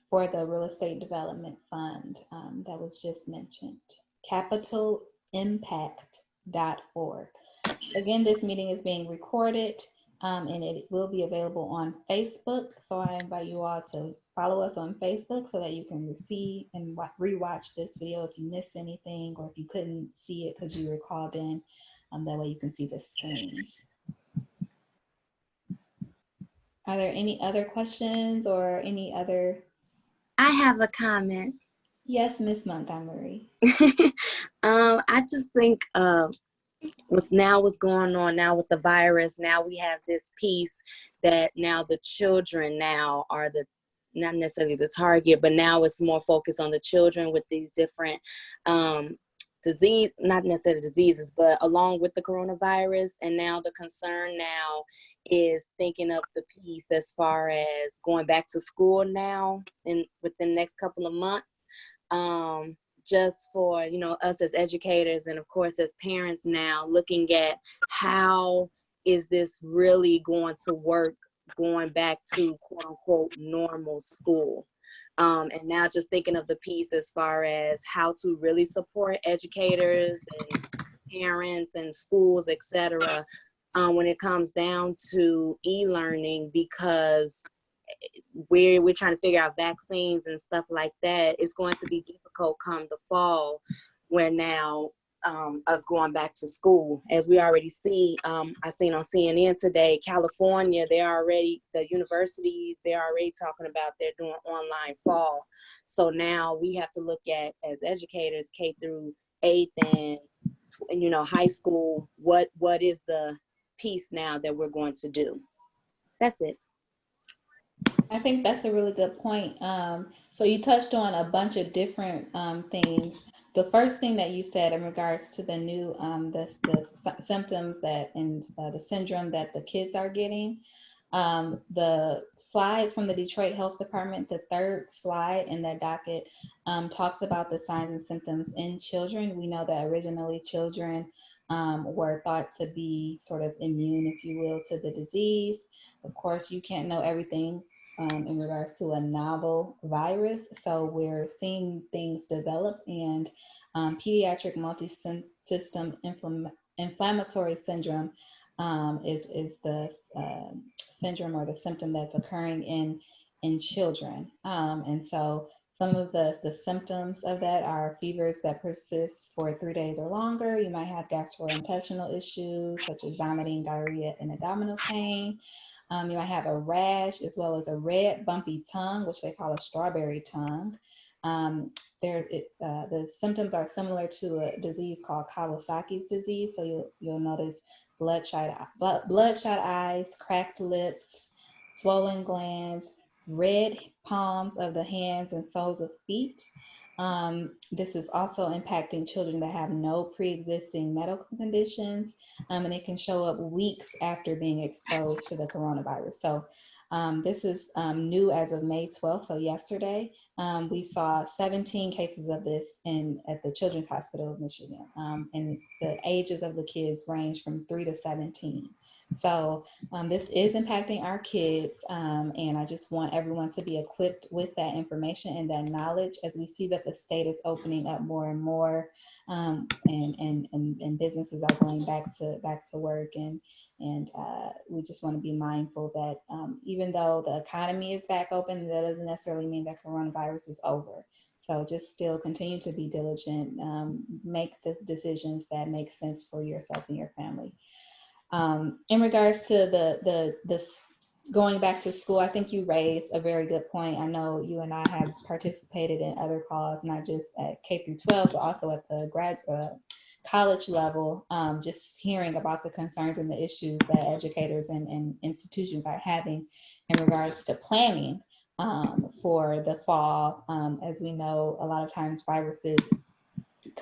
for the Real Estate Development Fund that was just mentioned. Capitalimpact.org. Again, this meeting is being recorded and it will be available on Facebook. So I invite you all to follow us on Facebook so that you can see and rewatch this video if you missed anything or if you couldn't see it because you were called in. That way you can see the screen. Are there any other questions or any other? I have a comment. Yes, Miss Montgomery. I just think with now what's going on now with the virus, now we have this piece that now the children now are the, not necessarily the target, but now it's more focused on the children with these different disease, not necessarily diseases, but along with the coronavirus. And now the concern now is thinking of the piece as far as going back to school now in within the next couple of months. Just for, you know, us as educators and of course as parents now looking at how is this really going to work going back to quote unquote normal school. And now just thinking of the piece as far as how to really support educators and parents and schools, etc. When it comes down to e-learning, because we're trying to figure out vaccines and stuff like that. It's going to be difficult come the fall where now us going back to school. As we already see, I seen on CNN today, California, the universities, they're already talking about they're doing online fall. So now we have to look at, as educators, K through 8th and you know, high school, what is the piece now that we're going to do? That's it. I think that's a really good point. So you touched on a bunch of different things. The first thing that you said in regards to the new the symptoms that and the syndrome that the kids are getting, the slides from the Detroit Health Department, the third slide in that docket talks about the signs and symptoms in children. We know that originally children were thought to be sort of immune, if you will, to the disease. Of course, you can't know everything in regards to a novel virus. So we're seeing things develop, and pediatric multi-system inflammatory syndrome is the syndrome or the symptom that's occurring in children. And so Some of the symptoms of that are fevers that persist for 3 days or longer. You might have gastrointestinal issues such as vomiting, diarrhea, and abdominal pain. You might have a rash as well as a red bumpy tongue, which they call a strawberry tongue. Um, the symptoms are similar to a disease called Kawasaki's disease. So you'll notice bloodshot eyes, cracked lips, swollen glands, red palms of the hands and soles of feet. This is also impacting children that have no pre-existing medical conditions, and it can show up weeks after being exposed to the coronavirus. So this is new as of May 12th, so yesterday. We saw 17 cases of this at the Children's Hospital of Michigan, and the ages of the kids range from 3 to 17. So this is impacting our kids, and I just want everyone to be equipped with that information and that knowledge as we see that the state is opening up more and more, and businesses are going back to work, and we just want to be mindful that even though the economy is back open, that doesn't necessarily mean that coronavirus is over. So just still continue to be diligent, make the decisions that make sense for yourself and your family. In regards to the going back to school, I think you raised a very good point. I know you and I have participated in other calls, not just at K through 12, but also at the college level, just hearing about the concerns and the issues that educators and institutions are having in regards to planning for the fall. As we know, a lot of times viruses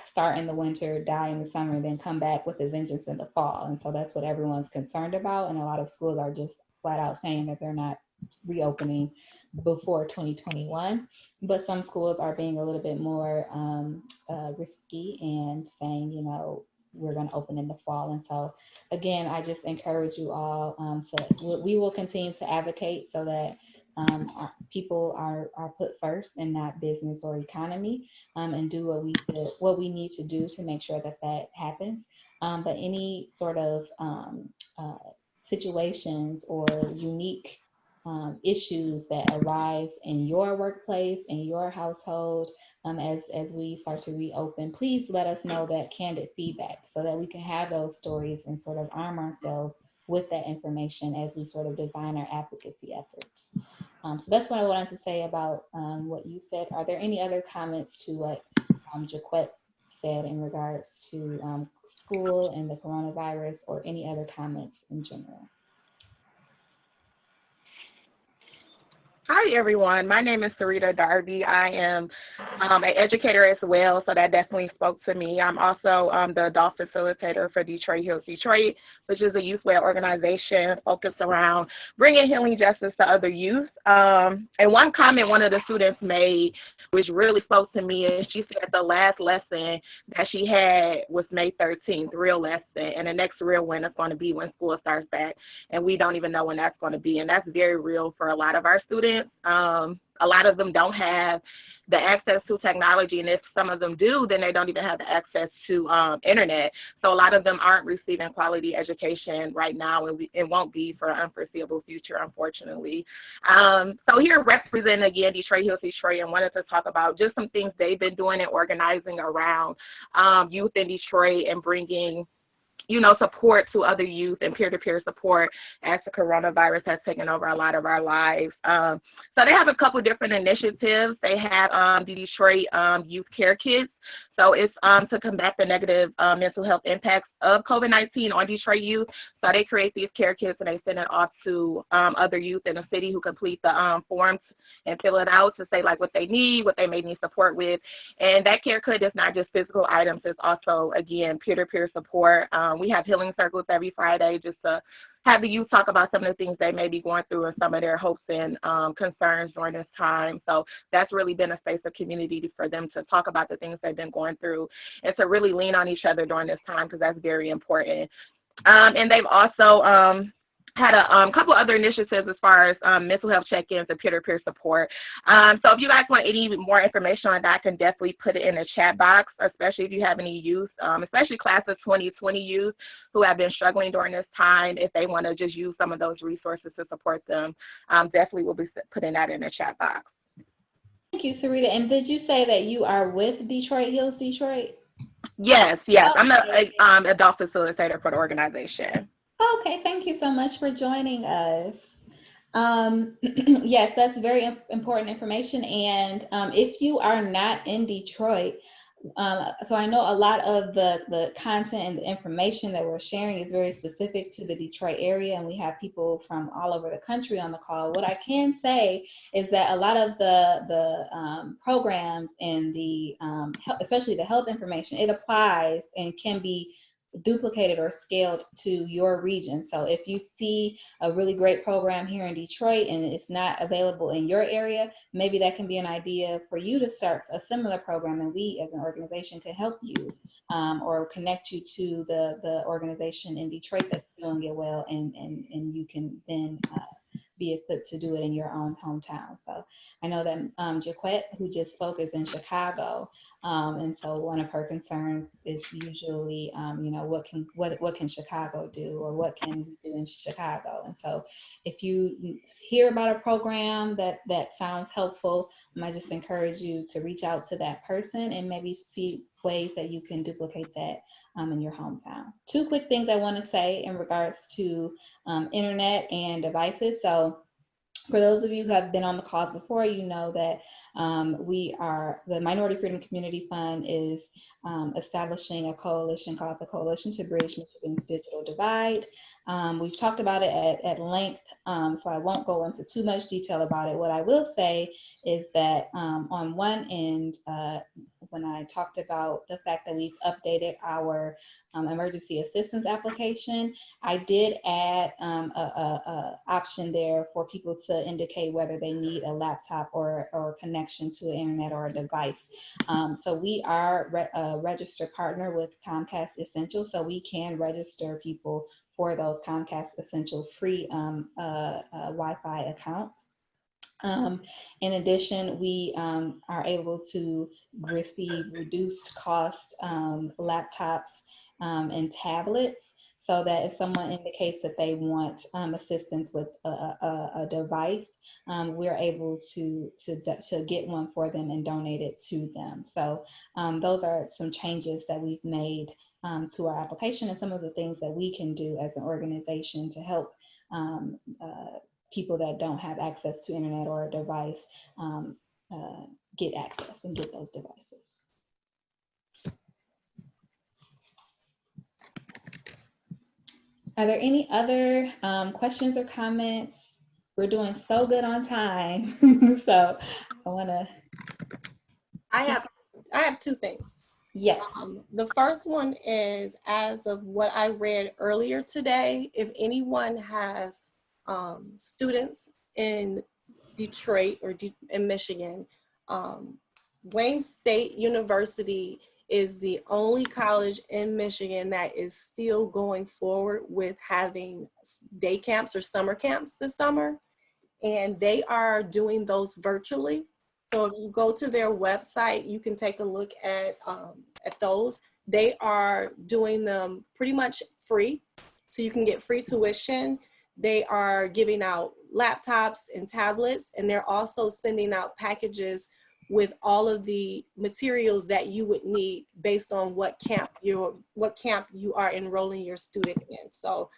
start in the winter, die in the summer, and then come back with a vengeance in the fall. And so that's what everyone's concerned about. And a lot of schools are just flat out saying that they're not reopening before 2021. But some schools are being a little bit more risky and saying, we're going to open in the fall. And so, again, I just encourage you all we will continue to advocate so that people are put first and not business or economy, and do what we need to do to make sure that happens. But any sort of situations or unique issues that arise in your workplace, in your household, as we start to reopen, please let us know that candid feedback so that we can have those stories and sort of arm ourselves with that information as we sort of design our advocacy efforts. So that's what I wanted to say about what you said. Are there any other comments to what Jaquette said in regards to school and the coronavirus, or any other comments in general? Hi, everyone. My name is Sarita Darby. I am an educator as well, so that definitely spoke to me. I'm also the adult facilitator for Detroit Heals Detroit, which is a youth-led organization focused around bringing healing justice to other youth. And one comment one of the students made, which really spoke to me, is she said the last lesson that she had was May 13th, real lesson, and the next real one is going to be when school starts back, and we don't even know when that's going to be, and that's very real for a lot of our students. A lot of them don't have the access to technology, and if some of them do, then they don't even have the access to internet. So a lot of them aren't receiving quality education right now, and it won't be for an unforeseeable future, unfortunately. So here representing again Detroit Heals Detroit, and wanted to talk about just some things they've been doing and organizing around youth in Detroit and bringing support to other youth and peer-to-peer support as the coronavirus has taken over a lot of our lives. So they have a couple different initiatives. They have the Detroit Youth Care Kits. So it's to combat the negative mental health impacts of COVID-19 on Detroit youth. So they create these care kits and they send it off to other youth in the city who complete the forms and fill it out to say like what they need, what they may need support with. And that care kit is not just physical items, it's also, again, peer-to-peer support. We have healing circles every Friday just to have the youth talk about some of the things they may be going through and some of their hopes and concerns during this time. So that's really been a space of community for them to talk about the things they've been going through and to really lean on each other during this time, because that's very important. And they've also had a couple other initiatives as far as mental health check-ins and peer-to-peer support. So if you guys want any more information on that, I can definitely put it in the chat box, especially if you have any youth, especially class of 2020 youth who have been struggling during this time. If they want to just use some of those resources to support them, definitely will be putting that in the chat box. Thank you, Sarita. And did you say that you are with Detroit Hills Detroit? Yes, yes. I'm Okay. the adult facilitator for the organization. Okay, thank you so much for joining us. Yes, that's very important information. And if you are not in Detroit, so I know a lot of the content and the information that we're sharing is very specific to the Detroit area, and we have people from all over the country on the call. What I can say is that a lot of the programs and the especially the health information, it applies and can be duplicated or scaled to your region. So if you see a really great program here in Detroit and it's not available in your area, maybe that can be an idea for you to start a similar program, and we as an organization can help you or connect you to the organization in Detroit that's doing it well, and you can then be equipped to do it in your own hometown. So I know that Jaquette, who just spoke, is in Chicago. And so one of her concerns is usually, what can Chicago do, or what can we do in Chicago? And so if you hear about a program that sounds helpful, I might just encourage you to reach out to that person and maybe see ways that you can duplicate that in your hometown. Two quick things I want to say in regards to internet and devices. So for those of you who have been on the calls before, you know that the Minority Freedom Community Fund is establishing a coalition called the Coalition to Bridge Michigan's Digital Divide. We've talked about it at length, so I won't go into too much detail about it. What I will say is that on one end, when I talked about the fact that we've updated our emergency assistance application, I did add a option there for people to indicate whether they need a laptop or connection to the internet or a device. So we are a registered partner with Comcast Essential, so we can register people for those Comcast Essential free Wi-Fi accounts. In addition, we are able to receive reduced cost laptops and tablets, so that if someone indicates that they want assistance with a device, we're able to get one for them and donate it to them. So those are some changes that we've made to our application, and some of the things that we can do as an organization to help people that don't have access to internet or a device get access and get those devices. Are there any other questions or comments? We're doing so good on time. So I want to. I have two things. Yes. The first one is, as of what I read earlier today, if anyone has students in Detroit or in Michigan, Wayne State University is the only college in Michigan that is still going forward with having day camps or summer camps this summer. And they are doing those virtually. So if you go to their website, you can take a look at those. They are doing them pretty much free, so you can get free tuition. They are giving out laptops and tablets, and they're also sending out packages with all of the materials that you would need based on what camp you are enrolling your student in. So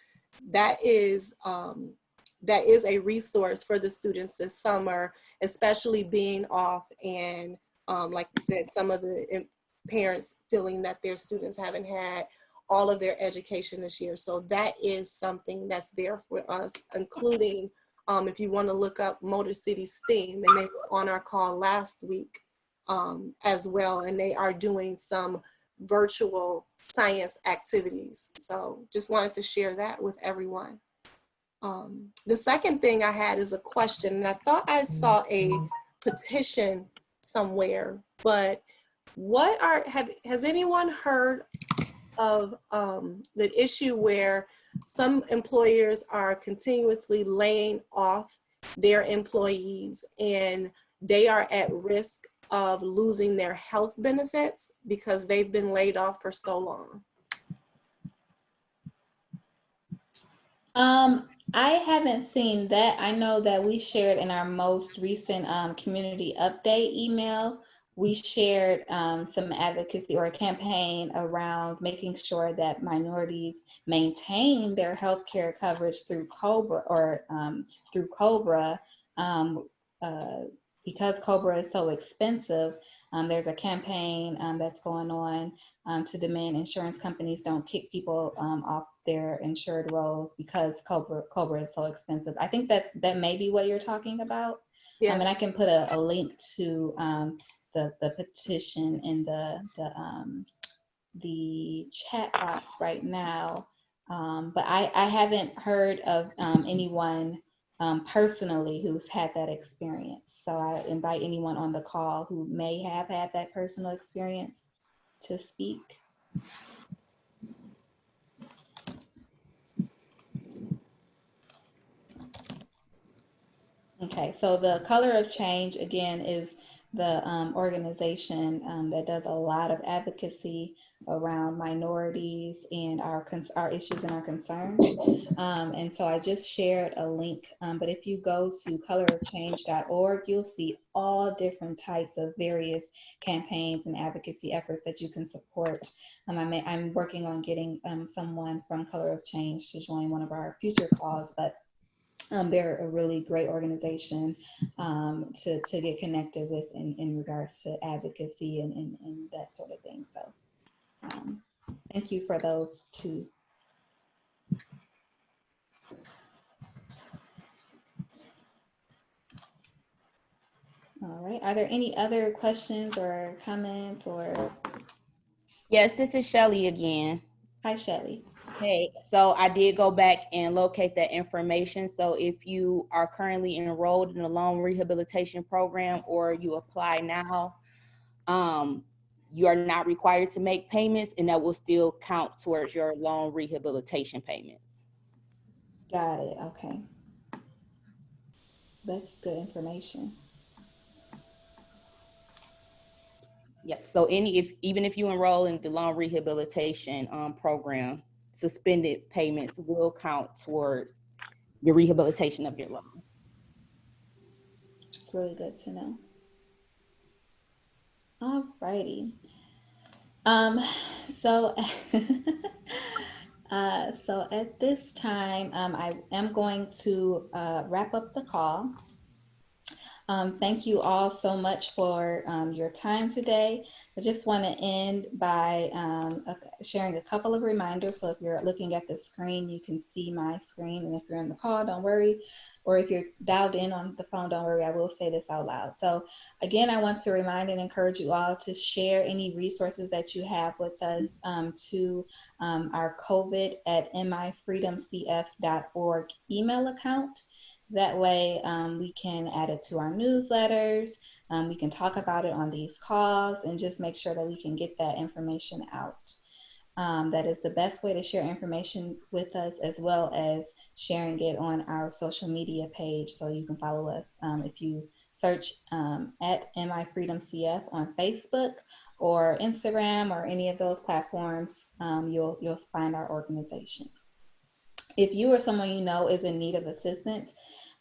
that is a resource for the students this summer, especially being off, and like you said, some of the parents feeling that their students haven't had all of their education this year. So that is something that's there for us, including if you want to look up Motor City STEAM, and they were on our call last week as well, and they are doing some virtual science activities. So just wanted to share that with everyone. The second thing I had is a question, and I thought I saw a petition somewhere, but has anyone heard of the issue where some employers are continuously laying off their employees and they are at risk of losing their health benefits because they've been laid off for so long? I haven't seen that. I know that we shared in our most recent community update email, we shared some advocacy or a campaign around making sure that minorities maintain their health care coverage through COBRA or through COBRA. Um, uh, because COBRA is so expensive, there's a campaign that's going on to demand insurance companies don't kick people off their insured rolls because Cobra is so expensive. I think that may be what you're talking about. And Yes. I can put a link to the petition in the chat box right now. But I haven't heard of anyone personally who's had that experience. So I invite anyone on the call who may have had that personal experience to speak. Okay, so the Color of Change, again, is the organization that does a lot of advocacy around minorities and our issues and our concerns. And so I just shared a link, but if you go to colorofchange.org, you'll see all different types of various campaigns and advocacy efforts that you can support. I'm working on getting someone from Color of Change to join one of our future calls, but they're a really great organization to get connected with in regards to advocacy and that sort of thing. So thank you for those two. All right, are there any other questions or comments or? Yes, this is Shelly again. Hi, Shelly. Hey, so I did go back and locate that information. So if you are currently enrolled in a loan rehabilitation program or you apply now, you are not required to make payments, and that will still count towards your loan rehabilitation payments. Got it. Okay. That's good information. Yep. So even if you enroll in the loan rehabilitation program, suspended payments will count towards your rehabilitation of your loan. It's really good to know. All righty. So so at this time, I am going to wrap up the call. Thank you all so much for your time today. I just want to end by sharing a couple of reminders. So if you're looking at the screen, you can see my screen. And if you're in the call, don't worry. Or if you're dialed in on the phone, don't worry, I will say this out loud. So again, I want to remind and encourage you all to share any resources that you have with us to our COVID@mifreedomcf.org email account. That way we can add it to our newsletters. We can talk about it on these calls and just make sure that we can get that information out. That is the best way to share information with us, as well as sharing it on our social media page. So you can follow us if you search at MIFreedomCF on Facebook or Instagram or any of those platforms, you'll find our organization. If you or someone you know is in need of assistance,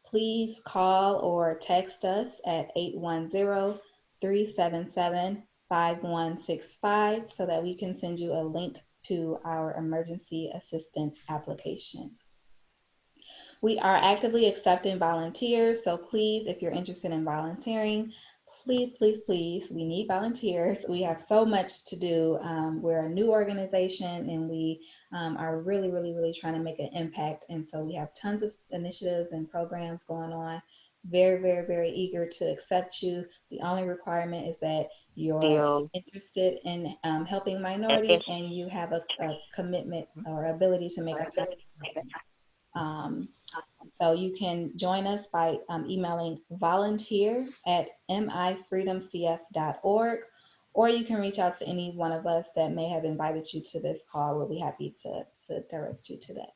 please call or text us at 810-377-5165 so that we can send you a link to our emergency assistance application. We are actively accepting volunteers, so please, if you're interested in volunteering, please, please, please, we need volunteers. We have so much to do. We're a new organization and we are really, really, really trying to make an impact. And so we have tons of initiatives and programs going on. Very, very, very eager to accept you. The only requirement is that you're interested in helping minorities and you have a commitment or ability to make a time. So you can join us by emailing volunteer@mifreedomcf.org, or you can reach out to any one of us that may have invited you to this call. We'll be happy to direct you to that.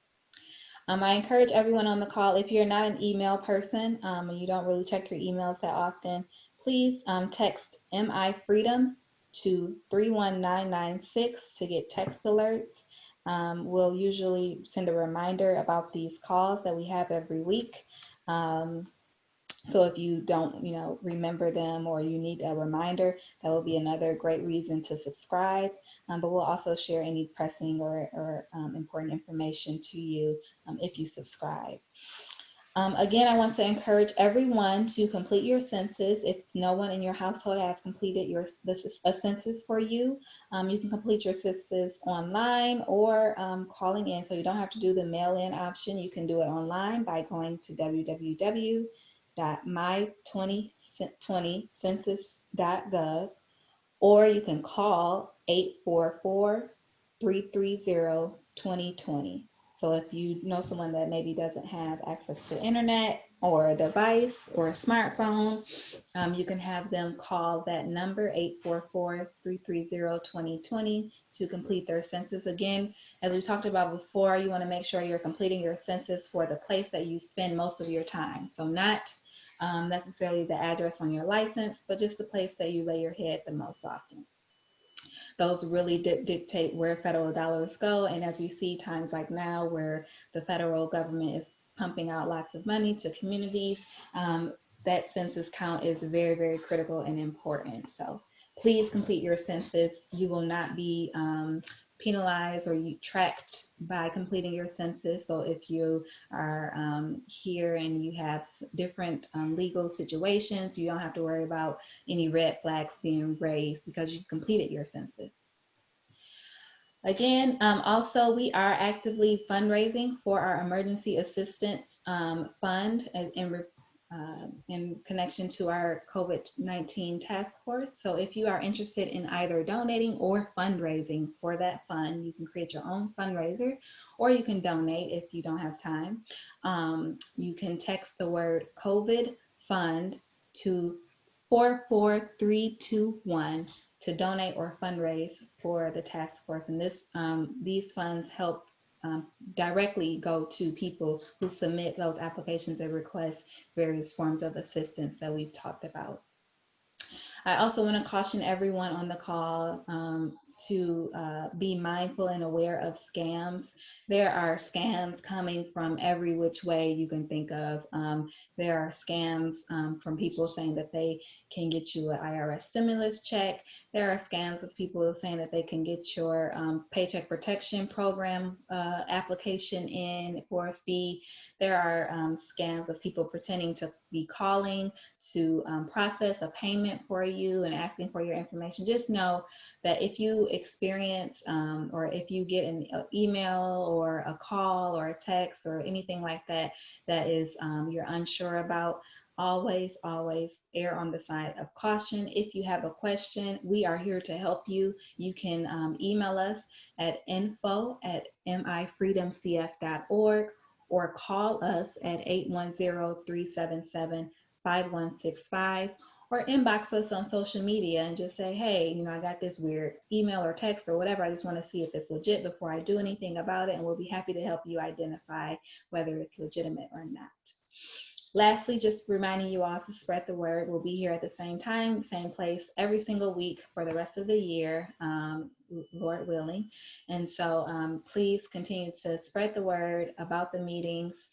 I encourage everyone on the call, if you're not an email person and you don't really check your emails that often, please text MIFreedom to 31996 to get text alerts. We'll usually send a reminder about these calls that we have every week. So if you don't, remember them or you need a reminder, that will be another great reason to subscribe. But we'll also share any pressing or important information to you if you subscribe. Again, I want to encourage everyone to complete your census. If no one in your household has completed a census for you, you can complete your census online or calling in. So you don't have to do the mail-in option. You can do it online by going to www.my2020census.gov, or you can call 844-330-2020. So if you know someone that maybe doesn't have access to internet or a device or a smartphone, you can have them call that number 844-330-2020 to complete their census. Again, as we talked about before, you want to make sure you're completing your census for the place that you spend most of your time. So not necessarily the address on your license, but just the place that you lay your head the most often. Those really dictate where federal dollars go. And as you see times like now where the federal government is pumping out lots of money to communities, that census count is very, very critical and important. So please complete your census. You will not be penalized or tracked by completing your census. So if you are here and you have different legal situations, you don't have to worry about any red flags being raised because you completed your census. Again, also we are actively fundraising for our emergency assistance fund in connection to our COVID-19 task force. So if you are interested in either donating or fundraising for that fund, you can create your own fundraiser or you can donate if you don't have time. You can text the word COVID fund to 44321 to donate or fundraise for the task force. And these funds help directly go to people who submit those applications and request various forms of assistance that we've talked about. I also want to caution everyone on the call to be mindful and aware of scams. There are scams coming from every which way you can think of. There are scams from people saying that they can get you an IRS stimulus check. There are scams of people saying that they can get your paycheck protection program application in for a fee. There are scams of people pretending to be calling to process a payment for you and asking for your information. Just know that if you experience or if you get an email or a call or a text or anything like that that is you're unsure about, always err on the side of caution. If you have a question, we are here to help you. You can email us at info@mifreedomcf.org or call us at 810-377-5165 or inbox us on social media and just say, hey, I got this weird email or text or whatever. I just want to see if it's legit before I do anything about it, and we'll be happy to help you identify whether it's legitimate or not. Lastly, just reminding you all to spread the word. We'll be here at the same time, same place, every single week for the rest of the year, Lord willing. And so please continue to spread the word about the meetings.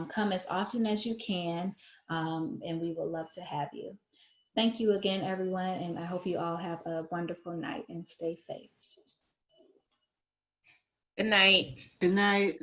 Come as often as you can, and we would love to have you. Thank you again, everyone, and I hope you all have a wonderful night and stay safe. Good night. Good night.